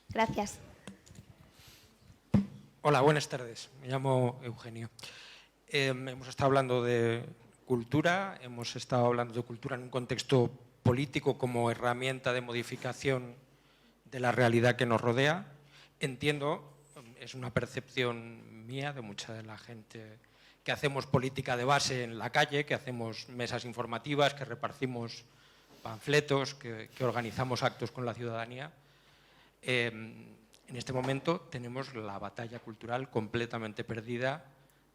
Gracias. Hola, buenas tardes. Me llamo Eugenio. Hemos estado hablando de cultura, hemos estado hablando de cultura en un contexto político como herramienta de modificación de la realidad que nos rodea. Entiendo, es una percepción mía, de mucha de la gente, que hacemos política de base en la calle, que hacemos mesas informativas, que repartimos panfletos, que organizamos actos con la ciudadanía. En este momento tenemos la batalla cultural completamente perdida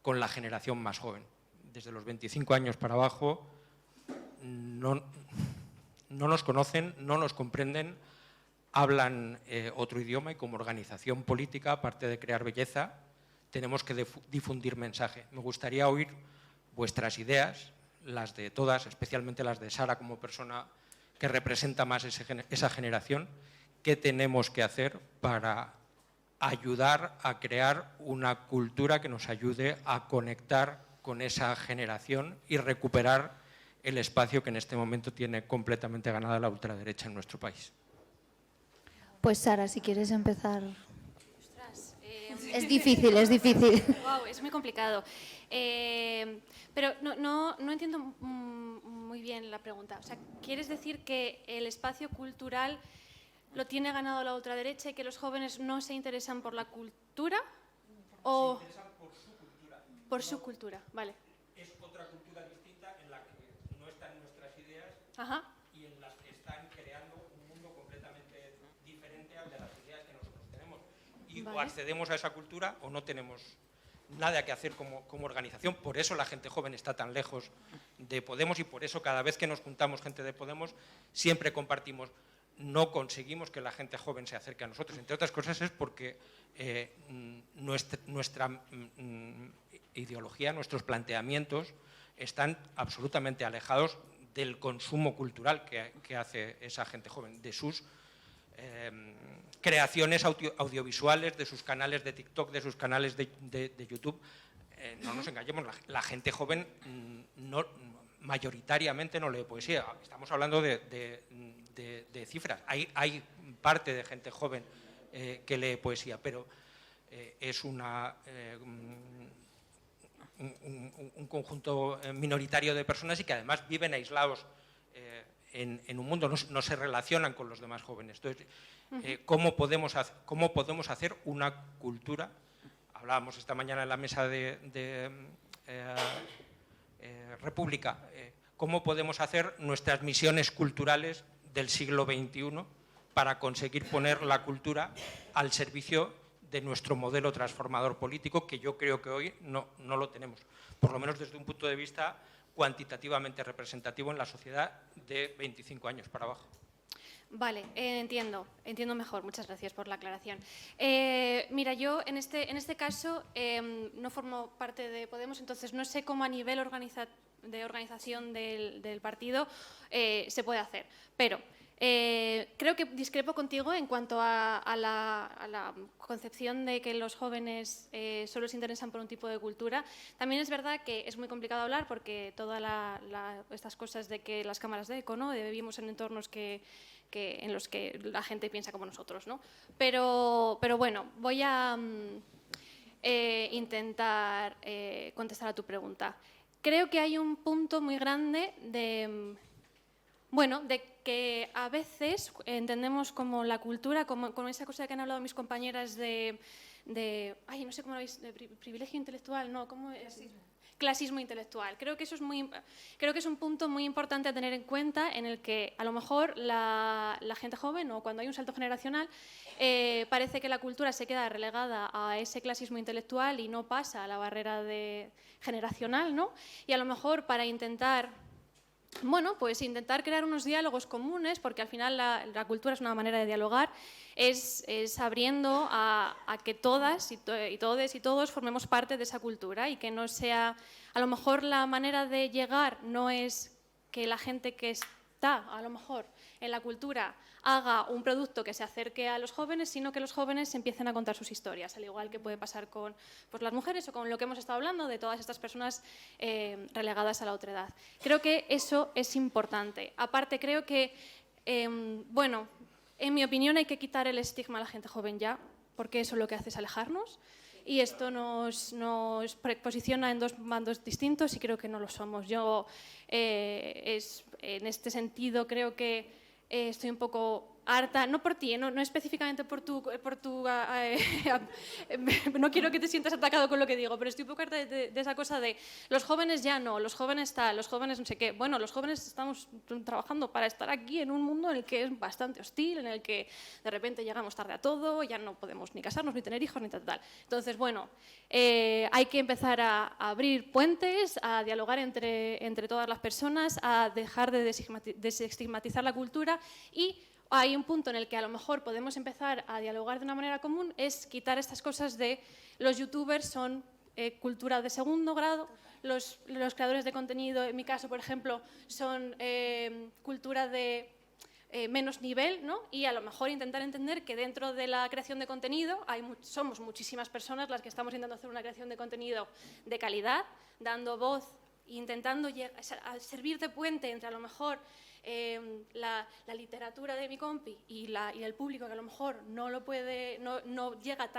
con la generación más joven. Desde los 25 años para abajo no nos conocen, no nos comprenden, hablan otro idioma y como organización política, aparte de crear belleza, tenemos que difundir mensaje. Me gustaría oír vuestras ideas, las de todas, especialmente las de Sara como persona que representa más esa generación. ¿Qué tenemos que hacer para ayudar a crear una cultura que nos ayude a conectar con esa generación y recuperar el espacio que en este momento tiene completamente ganada la ultraderecha en nuestro país? Pues Sara, si quieres empezar. Es difícil, es difícil. Wow, es muy complicado. Pero no entiendo muy bien la pregunta. O sea, ¿quieres decir que el espacio cultural lo tiene ganado la ultraderecha y que los jóvenes no se interesan por la cultura? ¿O se interesan por su cultura? Por su cultura, vale. Es otra cultura distinta en la que no están nuestras ideas. Ajá. Y en las que están creando un mundo completamente diferente al de las ideas que nosotros tenemos. Y Vale. o accedemos a esa cultura o no tenemos nada que hacer como organización. Por eso la gente joven está tan lejos de Podemos y por eso cada vez que nos juntamos gente de Podemos siempre compartimos. No conseguimos que la gente joven se acerque a nosotros. Entre otras cosas es porque nuestra ideología, nuestros planteamientos están absolutamente alejados del consumo cultural que hace esa gente joven, de sus creaciones audiovisuales, de sus canales de TikTok, de sus canales de YouTube. No nos engañemos, la gente joven mayoritariamente no lee poesía. Estamos hablando de cifras. Hay parte de gente joven que lee poesía, pero es un conjunto minoritario de personas y que además viven aislados en un mundo, no se relacionan con los demás jóvenes. Entonces, ¿cómo podemos hacer una cultura? Hablábamos esta mañana en la mesa de República. ¿Cómo podemos hacer nuestras misiones culturales del siglo XXI para conseguir poner la cultura al servicio de nuestro modelo transformador político, que yo creo que hoy no lo tenemos, por lo menos desde un punto de vista cuantitativamente representativo en la sociedad de 25 años para abajo? Vale, entiendo mejor. Muchas gracias por la aclaración. Mira, yo en este caso no formo parte de Podemos, entonces no sé cómo a nivel de organización del partido se puede hacer, pero creo que discrepo contigo en cuanto a la concepción de que los jóvenes solo se interesan por un tipo de cultura. También es verdad que es muy complicado hablar porque todas estas cosas de que las cámaras de eco, ¿no? Vivimos en entornos en los que la gente piensa como nosotros, ¿no? Pero bueno, voy a intentar contestar a tu pregunta. Creo que hay un punto muy grande de que a veces entendemos como la cultura, como esa cosa que han hablado mis compañeras ay, no sé cómo lo veis, de privilegio intelectual, ¿no? ¿Cómo es? clasismo intelectual. Creo que es un punto muy importante a tener en cuenta, en el que a lo mejor la gente joven, o cuando hay un salto generacional, parece que la cultura se queda relegada a ese clasismo intelectual y no pasa a la barrera generacional, ¿no? Y a lo mejor para intentar crear unos diálogos comunes, porque al final la cultura es una manera de dialogar, es abriendo a que todas y todos formemos parte de esa cultura, y que no sea, a lo mejor la manera de llegar no es que la gente que está a lo mejor en la cultura haga un producto que se acerque a los jóvenes, sino que los jóvenes empiecen a contar sus historias, al igual que puede pasar con las mujeres, o con lo que hemos estado hablando de todas estas personas relegadas a la otredad. Creo que eso es importante. Aparte, creo que, en mi opinión, hay que quitar el estigma a la gente joven ya, porque eso lo que hace es alejarnos, y esto nos posiciona en dos bandos distintos, y creo que no lo somos. Yo, en este sentido, creo que estoy un poco harta, no por ti, no específicamente por tu no quiero que te sientas atacado con lo que digo, pero estoy un poco harta de esa cosa de los jóvenes ya no, los jóvenes tal, los jóvenes no sé qué. Bueno, los jóvenes estamos trabajando para estar aquí en un mundo en el que es bastante hostil, en el que de repente llegamos tarde a todo, ya no podemos ni casarnos, ni tener hijos, ni tal. Entonces, hay que empezar a abrir puentes, a dialogar entre todas las personas, a dejar de desestigmatizar la cultura, y hay un punto en el que a lo mejor podemos empezar a dialogar de una manera común, es quitar estas cosas de los youtubers son cultura de segundo grado, los creadores de contenido, en mi caso, por ejemplo, son cultura de menos nivel, ¿no? Y a lo mejor intentar entender que dentro de la creación de contenido somos muchísimas personas las que estamos intentando hacer una creación de contenido de calidad, dando voz, intentando servir de puente entre a lo mejor la literatura de mi compi y el público, que a lo mejor no llega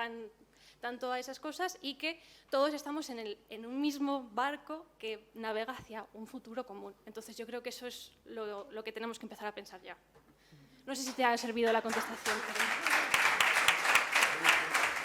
tanto a esas cosas, y que todos estamos en un mismo barco que navega hacia un futuro común. Entonces yo creo que eso es lo que tenemos que empezar a pensar ya. No sé si te ha servido la contestación, pero...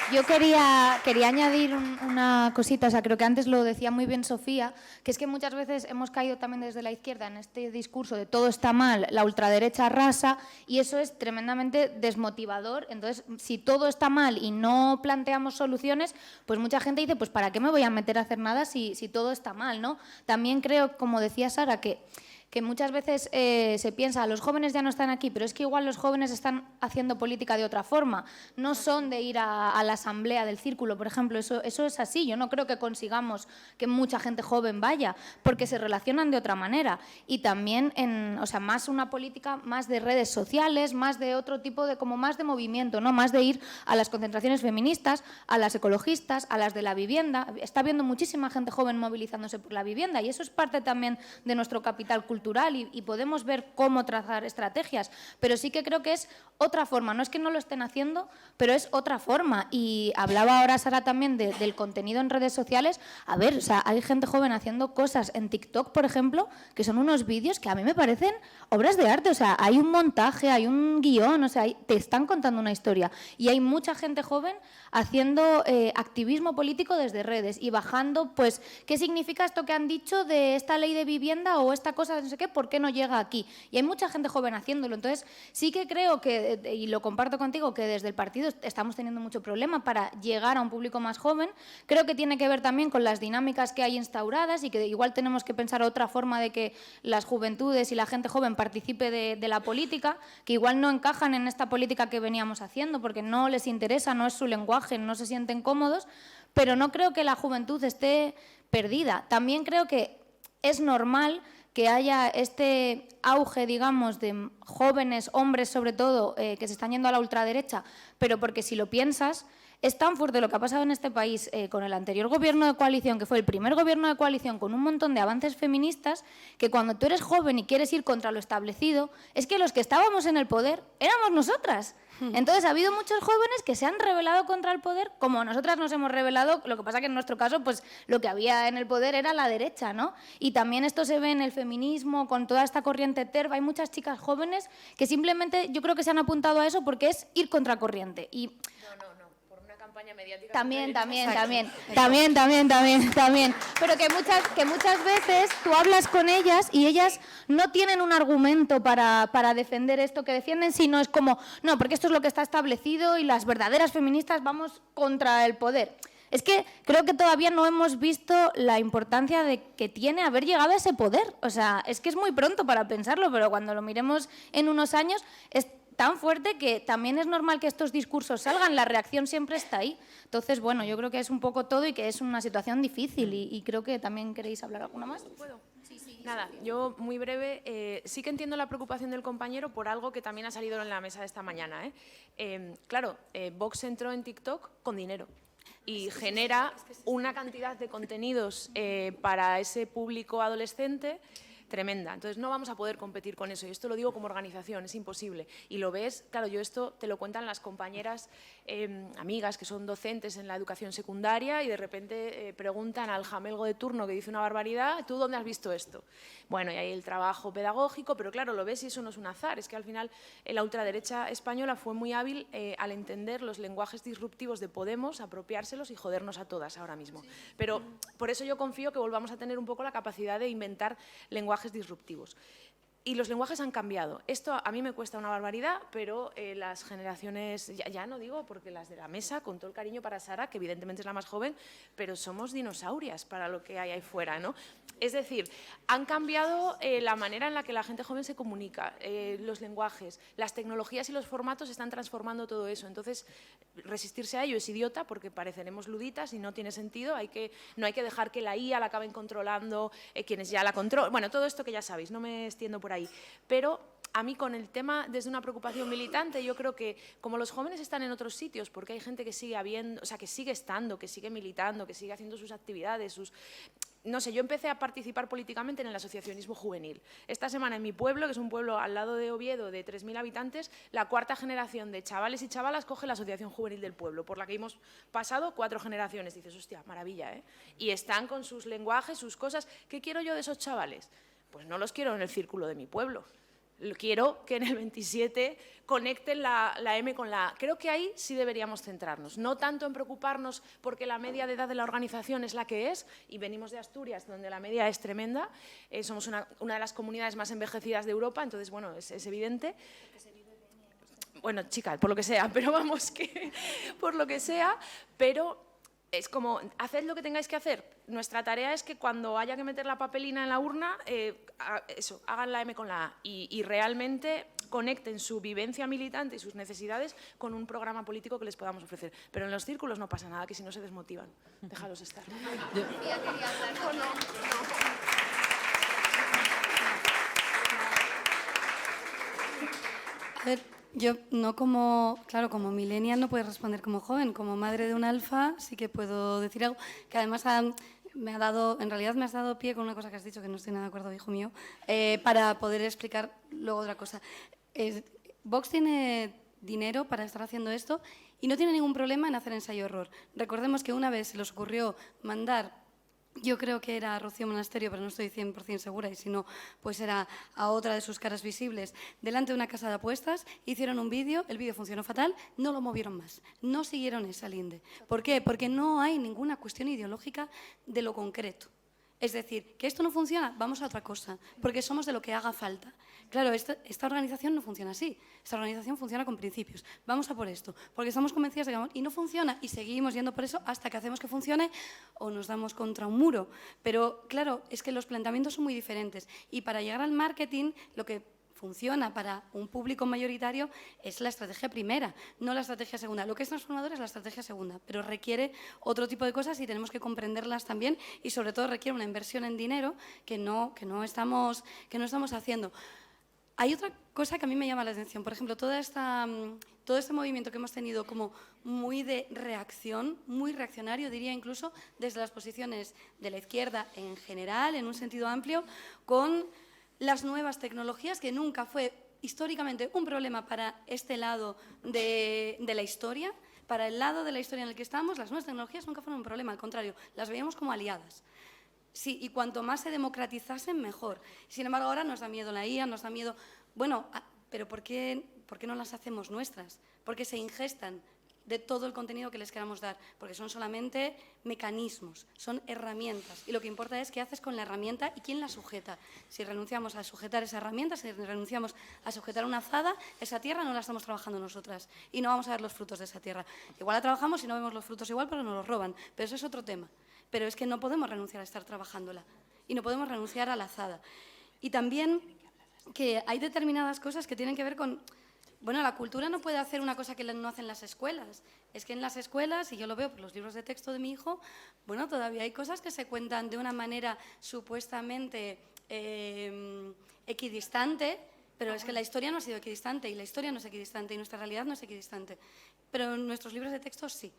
Yo quería añadir una cosita, creo que antes lo decía muy bien Sofía, que es que muchas veces hemos caído también desde la izquierda en este discurso de todo está mal, la ultraderecha arrasa, y eso es tremendamente desmotivador. Entonces, si todo está mal y no planteamos soluciones, pues mucha gente dice, pues ¿para qué me voy a meter a hacer nada si todo está mal, ¿no? También creo, como decía Sara, que muchas veces se piensa, los jóvenes ya no están aquí, pero es que igual los jóvenes están haciendo política de otra forma, no son de ir a la asamblea del círculo, por ejemplo, eso es así. Yo no creo que consigamos que mucha gente joven vaya, porque se relacionan de otra manera, y también más una política más de redes sociales, más de otro tipo de, como más de movimiento, ¿no? Más de ir a las concentraciones feministas, a las ecologistas, a las de la vivienda. Está habiendo muchísima gente joven movilizándose por la vivienda, y eso es parte también de nuestro capital cultural, y podemos ver cómo trazar estrategias, pero sí que creo que es otra forma. No es que no lo estén haciendo, pero es otra forma. Y hablaba ahora Sara también del contenido en redes sociales. A ver, hay gente joven haciendo cosas en TikTok, por ejemplo, que son unos vídeos que a mí me parecen obras de arte. Hay un montaje, hay un guión, te están contando una historia, y hay mucha gente joven haciendo activismo político desde redes y bajando, pues, ¿qué significa esto que han dicho de esta ley de vivienda o esta cosa, no sé qué, por qué no llega aquí? Y hay mucha gente joven haciéndolo. Entonces, sí que creo que, y lo comparto contigo, que desde el partido estamos teniendo mucho problema para llegar a un público más joven. Creo que tiene que ver también con las dinámicas que hay instauradas, y que igual tenemos que pensar otra forma de que las juventudes y la gente joven participe de la política, que igual no encajan en esta política que veníamos haciendo, porque no les interesa, no es su lenguaje, no se sienten cómodos, pero no creo que la juventud esté perdida. También creo que es normal que haya este auge, digamos, de jóvenes, hombres sobre todo, que se están yendo a la ultraderecha, pero porque si lo piensas, es tan fuerte lo que ha pasado en este país con el anterior gobierno de coalición, que fue el primer gobierno de coalición con un montón de avances feministas, que cuando tú eres joven y quieres ir contra lo establecido, es que los que estábamos en el poder éramos nosotras. Entonces ha habido muchos jóvenes que se han rebelado contra el poder, como nosotras nos hemos rebelado. Lo que pasa que en nuestro caso, pues lo que había en el poder era la derecha, ¿no? Y también esto se ve en el feminismo, con toda esta corriente TERF. Hay muchas chicas jóvenes que simplemente yo creo que se han apuntado a eso porque es ir contra corriente. Y campaña mediática. También. Pero que muchas veces tú hablas con ellas y ellas no tienen un argumento para defender esto que defienden, sino es como, no, porque esto es lo que está establecido y las verdaderas feministas vamos contra el poder. Es que creo que todavía no hemos visto la importancia de que tiene haber llegado a ese poder. O sea, es que es muy pronto para pensarlo, pero cuando lo miremos en unos años es tan fuerte que también es normal que estos discursos salgan, la reacción siempre está ahí. Entonces, bueno, yo creo que es un poco todo y que es una situación difícil y creo que también queréis hablar alguna más. ¿Puedo? Nada, yo muy breve, sí que entiendo la preocupación del compañero por algo que también ha salido en la mesa de esta mañana. Claro, Vox entró en TikTok con dinero y genera una cantidad de contenidos para ese público adolescente tremenda. Entonces no vamos a poder competir con eso y esto lo digo como organización, es imposible. Y lo ves, claro, yo esto te lo cuentan las compañeras, amigas que son docentes en la educación secundaria y de repente preguntan al jamelgo de turno que dice una barbaridad, ¿tú dónde has visto esto? Bueno, y hay el trabajo pedagógico, pero claro, lo ves y eso no es un azar, es que al final la ultraderecha española fue muy hábil al entender los lenguajes disruptivos de Podemos, apropiárselos y jodernos a todas ahora mismo. Pero por eso yo confío que volvamos a tener un poco la capacidad de inventar lenguajes disruptivos. Y los lenguajes han cambiado. Esto a mí me cuesta una barbaridad, pero las generaciones, ya no digo porque las de la mesa, con todo el cariño para Sara, que evidentemente es la más joven, pero somos dinosaurias para lo que hay ahí fuera, ¿no? Es decir, han cambiado la manera en la que la gente joven se comunica, los lenguajes, las tecnologías y los formatos están transformando todo eso. Entonces, resistirse a ello es idiota porque pareceremos luditas y no tiene sentido. No hay que dejar que la IA la acaben controlando quienes ya la controlan. Bueno, todo esto que ya sabéis, no me extiendo por ahí. Pero a mí con el tema, desde una preocupación militante, yo creo que como los jóvenes están en otros sitios, porque hay gente que sigue habiendo, o sea, que sigue estando, que sigue militando, que sigue haciendo sus actividades, no sé, yo empecé a participar políticamente en el asociacionismo juvenil. Esta semana en mi pueblo, que es un pueblo al lado de Oviedo de 3.000 habitantes, la cuarta generación de chavales y chavalas coge la asociación juvenil del pueblo, por la que hemos pasado 4 generaciones. Dices, hostia, maravilla, ¿eh? Y están con sus lenguajes, sus cosas. ¿Qué quiero yo de esos chavales? Pues no los quiero en el círculo de mi pueblo. Quiero que en el 27 conecten la M con la A. Creo que ahí sí deberíamos centrarnos, no tanto en preocuparnos porque la media de edad de la organización es la que es, y venimos de Asturias, donde la media es tremenda, somos una de las comunidades más envejecidas de Europa, entonces, bueno, es evidente. Bueno, chica, por lo que sea, pero vamos, que por lo que sea, pero es como, haced lo que tengáis que hacer. Nuestra tarea es que cuando haya que meter la papelina en la urna, hagan la M con la A y realmente conecten su vivencia militante y sus necesidades con un programa político que les podamos ofrecer. Pero en los círculos no pasa nada, que si no se desmotivan. Déjalos estar. A ver, yo no como, claro, como millennial no puedo responder como joven, como madre de un alfa sí que puedo decir algo que además me ha dado, en realidad me has dado pie con una cosa que has dicho que no estoy nada de acuerdo, hijo mío, para poder explicar luego otra cosa. Vox tiene dinero para estar haciendo esto y no tiene ningún problema en hacer ensayo-error. Recordemos que una vez se les ocurrió mandar, yo creo que era a Rocío Monasterio, pero no estoy 100% segura, y si no, pues era a otra de sus caras visibles, delante de una casa de apuestas, hicieron un vídeo, el vídeo funcionó fatal, no lo movieron más, no siguieron esa linde. ¿Por qué? Porque no hay ninguna cuestión ideológica de lo concreto. Es decir, que esto no funciona, vamos a otra cosa, porque somos de lo que haga falta. Claro, esta organización no funciona así, esta organización funciona con principios. Vamos a por esto, porque estamos convencidas de que y no funciona y seguimos yendo por eso hasta que hacemos que funcione o nos damos contra un muro. Pero claro, es que los planteamientos son muy diferentes y para llegar al marketing lo que funciona para un público mayoritario es la estrategia primera, no la estrategia segunda. Lo que es transformador es la estrategia segunda, pero requiere otro tipo de cosas y tenemos que comprenderlas también y sobre todo requiere una inversión en dinero que no estamos haciendo. Hay otra cosa que a mí me llama la atención, por ejemplo, todo este movimiento que hemos tenido como muy de reacción, muy reaccionario, diría incluso desde las posiciones de la izquierda en general, en un sentido amplio, con las nuevas tecnologías, que nunca fue históricamente un problema para este lado de la historia. Para el lado de la historia en el que estamos, las nuevas tecnologías nunca fueron un problema, al contrario, las veíamos como aliadas. Sí, y cuanto más se democratizasen, mejor. Sin embargo, ahora nos da miedo la IA, nos da miedo... Bueno, pero ¿por qué no las hacemos nuestras? Porque se ingestan de todo el contenido que les queramos dar, porque son solamente mecanismos, son herramientas. Y lo que importa es qué haces con la herramienta y quién la sujeta. Si renunciamos a sujetar esa herramienta, si renunciamos a sujetar una azada, esa tierra no la estamos trabajando nosotras y no vamos a ver los frutos de esa tierra. Igual la trabajamos y no vemos los frutos igual, pero nos los roban. Pero eso es otro tema. Pero es que no podemos renunciar a estar trabajándola y no podemos renunciar a la azada. Y también que hay determinadas cosas que tienen que ver con... Bueno, la cultura no puede hacer una cosa que no hacen las escuelas. Es que en las escuelas, y yo lo veo por los libros de texto de mi hijo, bueno, todavía hay cosas que se cuentan de una manera supuestamente equidistante, pero es que la historia no ha sido equidistante y la historia no es equidistante y nuestra realidad no es equidistante. Pero en nuestros libros de texto sí.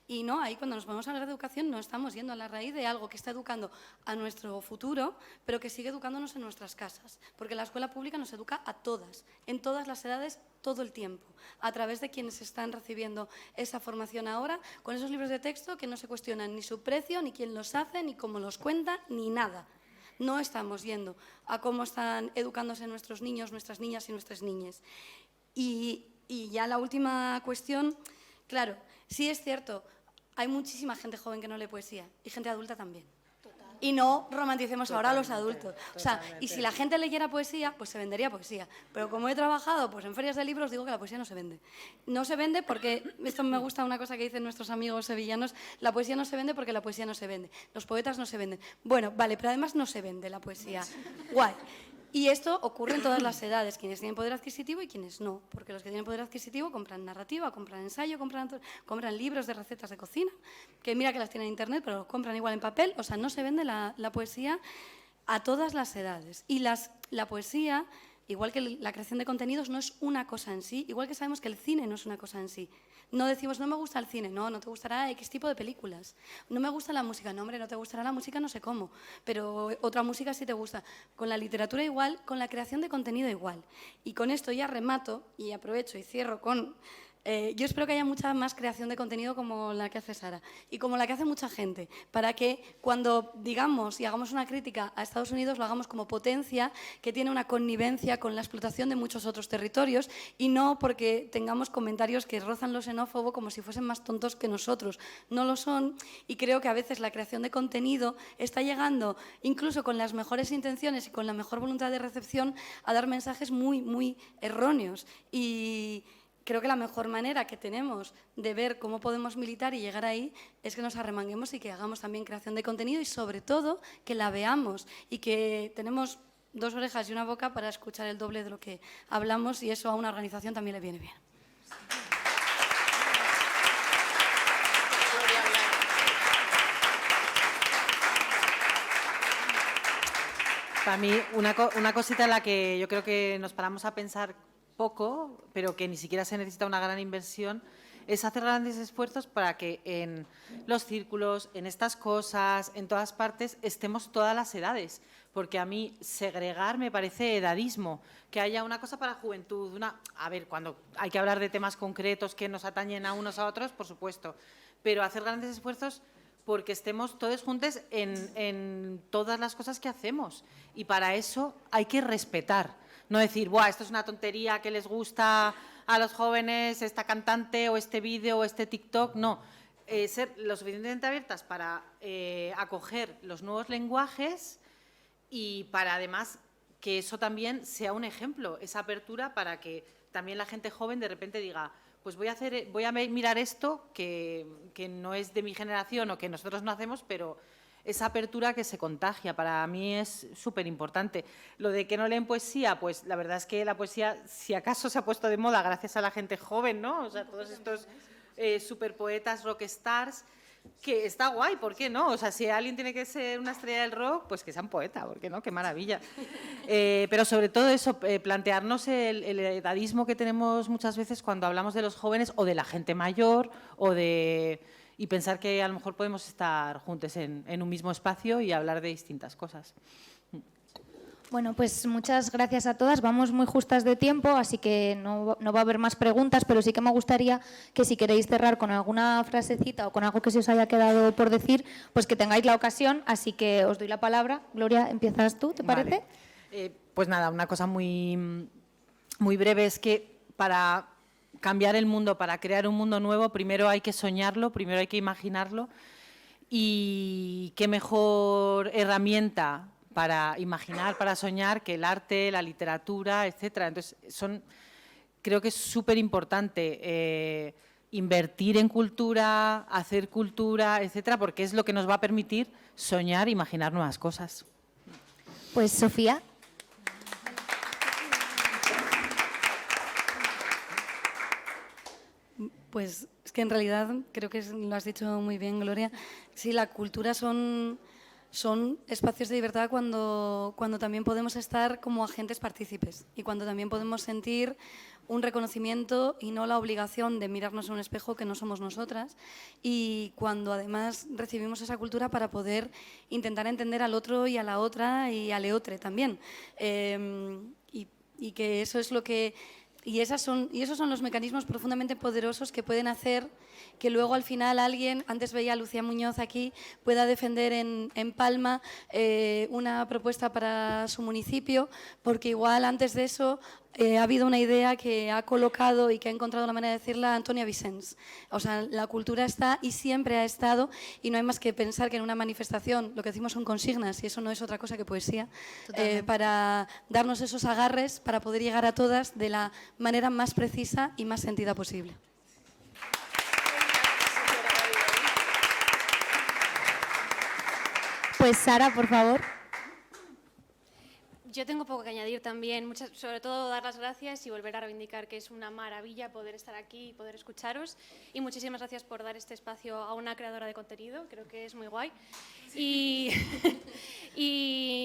Y no, ahí cuando nos vamos a hablar de educación no estamos yendo a la raíz de algo que está educando a nuestro futuro, pero que sigue educándonos en nuestras casas. Porque la escuela pública nos educa a todas, en todas las edades, todo el tiempo, a través de quienes están recibiendo esa formación ahora, con esos libros de texto que no se cuestionan ni su precio, ni quién los hace, ni cómo los cuenta, ni nada. No estamos yendo a cómo están educándose nuestros niños, nuestras niñas y nuestras niñas. Y ya la última cuestión, claro, sí es cierto, hay muchísima gente joven que no lee poesía y gente adulta también. Y no romanticemos ahora a los adultos. O sea, y si la gente leyera poesía, pues se vendería poesía. Pero como he trabajado pues, en ferias de libros, digo que la poesía no se vende. No se vende porque, esto me gusta una cosa que dicen nuestros amigos sevillanos, la poesía no se vende porque la poesía no se vende. Los poetas no se venden. Bueno, vale, pero además no se vende la poesía. Guay. Y esto ocurre en todas las edades, quienes tienen poder adquisitivo y quienes no, porque los que tienen poder adquisitivo compran narrativa, compran ensayo, compran libros de recetas de cocina, que mira que las tienen en internet, pero los compran igual en papel, o sea, no se vende la poesía a todas las edades. Y la poesía, igual que la creación de contenidos, no es una cosa en sí, igual que sabemos que el cine no es una cosa en sí. No decimos, no me gusta el cine, no te gustará X tipo de películas. No me gusta la música, no, hombre, no te gustará la música, no sé cómo, pero otra música sí te gusta. Con la literatura igual, con la creación de contenido igual. Y con esto ya remato y aprovecho y cierro con... yo espero que haya mucha más creación de contenido como la que hace Sara y como la que hace mucha gente, para que cuando digamos y hagamos una crítica a Estados Unidos lo hagamos como potencia que tiene una connivencia con la explotación de muchos otros territorios y no porque tengamos comentarios que rozan lo xenófobo como si fuesen más tontos que nosotros. No lo son y creo que a veces la creación de contenido está llegando, incluso con las mejores intenciones y con la mejor voluntad de recepción, a dar mensajes muy, muy erróneos. Y creo que la mejor manera que tenemos de ver cómo podemos militar y llegar ahí es que nos arremanguemos y que hagamos también creación de contenido y sobre todo que la veamos y que tenemos 2 orejas y una boca para escuchar el doble de lo que hablamos y eso a una organización también le viene bien. Para mí, una cosita en la que yo creo que nos paramos a pensar poco, pero que ni siquiera se necesita una gran inversión, es hacer grandes esfuerzos para que en los círculos, en estas cosas, en todas partes, estemos todas las edades. Porque a mí segregar me parece edadismo, que haya una cosa para juventud, a ver, cuando hay que hablar de temas concretos que nos atañen a unos a otros, por supuesto, pero hacer grandes esfuerzos porque estemos todos juntos en todas las cosas que hacemos. Y para eso hay que respetar. No decir, buah, esto es una tontería que les gusta a los jóvenes, esta cantante o este vídeo o este TikTok. No, ser lo suficientemente abiertas para acoger los nuevos lenguajes y para además que eso también sea un ejemplo, esa apertura para que también la gente joven de repente diga, pues voy a mirar esto que no es de mi generación o que nosotros no hacemos, pero esa apertura que se contagia, para mí es súper importante. Lo de que no leen poesía, pues la verdad es que la poesía, si acaso se ha puesto de moda gracias a la gente joven, ¿no? O sea, todos estos superpoetas, rockstars, que está guay, ¿por qué no? O sea, si alguien tiene que ser una estrella del rock, pues que sea un poeta, ¿por qué no? ¡Qué maravilla! Pero sobre todo eso, plantearnos el edadismo que tenemos muchas veces cuando hablamos de los jóvenes o de la gente mayor y pensar que a lo mejor podemos estar juntos en un mismo espacio y hablar de distintas cosas. Bueno, pues muchas gracias a todas. Vamos muy justas de tiempo, así que no va a haber más preguntas, pero sí que me gustaría que si queréis cerrar con alguna frasecita o con algo que se os haya quedado por decir, pues que tengáis la ocasión, así que os doy la palabra. Gloria, empiezas tú, ¿te parece? Vale. Pues nada, una cosa muy, muy breve es que para cambiar el mundo, para crear un mundo nuevo, primero hay que soñarlo, primero hay que imaginarlo. Y qué mejor herramienta para imaginar, para soñar, que el arte, la literatura, etcétera. Entonces, creo que es súper importante invertir en cultura, hacer cultura, etcétera, porque es lo que nos va a permitir soñar, imaginar nuevas cosas. Pues Sofía. Pues es que en realidad, creo que lo has dicho muy bien, Gloria, sí, la cultura son espacios de libertad cuando también podemos estar como agentes partícipes y cuando también podemos sentir un reconocimiento y no la obligación de mirarnos en un espejo que no somos nosotras, y cuando además recibimos esa cultura para poder intentar entender al otro y a la otra y al eotre también. Y que eso es lo que... Y esos son los mecanismos profundamente poderosos que pueden hacer que luego al final alguien, antes veía a Lucía Muñoz aquí, pueda defender en Palma una propuesta para su municipio, porque igual antes de eso ha habido una idea que ha colocado y que ha encontrado la manera de decirla Antonia Vicens. O sea, la cultura está y siempre ha estado, y no hay más que pensar que en una manifestación lo que decimos son consignas, y eso no es otra cosa que poesía, para darnos esos agarres para poder llegar a todas de la manera más precisa y más sentida posible. Pues Sara, por favor. Yo tengo poco que añadir también, sobre todo dar las gracias y volver a reivindicar que es una maravilla poder estar aquí y poder escucharos. Y muchísimas gracias por dar este espacio a una creadora de contenido, creo que es muy guay. Y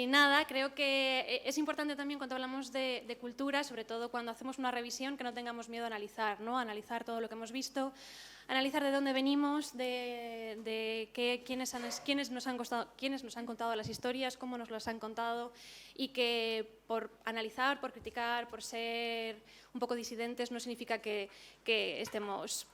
nada, creo que es importante también cuando hablamos de cultura, sobre todo cuando hacemos una revisión, que no tengamos miedo a analizar, ¿no? Analizar todo lo que hemos visto, analizar de dónde venimos, quiénes nos han contado las historias, cómo nos las han contado, y que por analizar, por criticar, por ser un poco disidentes no significa que estemos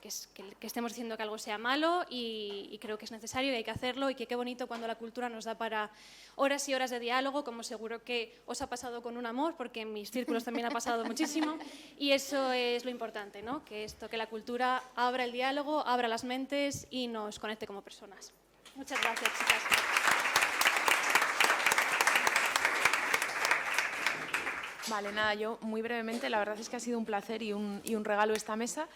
diciendo que algo sea malo, y creo que es necesario y hay que hacerlo, y que qué bonito cuando la cultura nos da para horas y horas de diálogo, como seguro que os ha pasado con Un amor, porque en mis círculos también ha pasado muchísimo, y eso es lo importante, ¿no? Que la cultura abra el diálogo, abra las mentes y nos conecte como personas. Muchas gracias, chicas. Vale, nada, yo muy brevemente, la verdad es que ha sido un placer y un regalo esta mesa.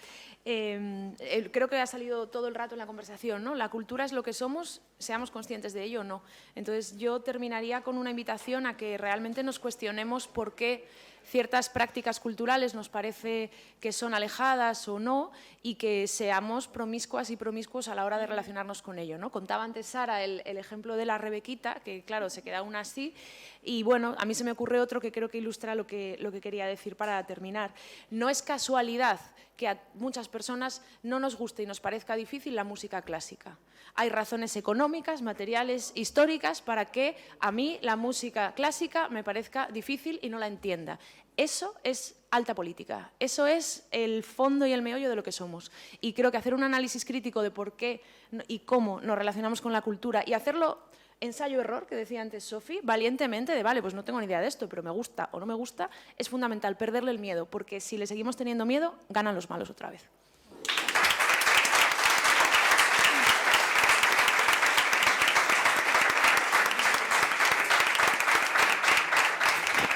Creo que ha salido todo el rato en la conversación, ¿no? La cultura es lo que somos, seamos conscientes de ello o no. Entonces yo terminaría con una invitación a que realmente nos cuestionemos por qué ciertas prácticas culturales nos parece que son alejadas o no, y que seamos promiscuas y promiscuos a la hora de relacionarnos con ello, ¿no? Contaba antes Sara el ejemplo de la Rebequita, que claro, se queda una así, y bueno, a mí se me ocurre otro que creo que ilustra lo que quería decir para terminar. No es casualidad que a muchas personas no nos guste y nos parezca difícil la música clásica. Hay razones económicas, materiales, históricas para que a mí la música clásica me parezca difícil y no la entienda. Eso es alta política, eso es el fondo y el meollo de lo que somos. Y creo que hacer un análisis crítico de por qué y cómo nos relacionamos con la cultura, y hacerlo ensayo-error, que decía antes Sofi, valientemente, de vale, pues no tengo ni idea de esto, pero me gusta o no me gusta, es fundamental perderle el miedo, porque si le seguimos teniendo miedo, ganan los malos otra vez.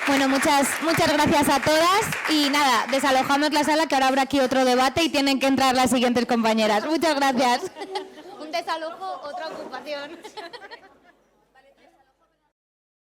Bueno, muchas gracias a todas, y nada, desalojamos la sala, que ahora habrá aquí otro debate y tienen que entrar las siguientes compañeras. Muchas gracias. Un desalojo, otra ocupación.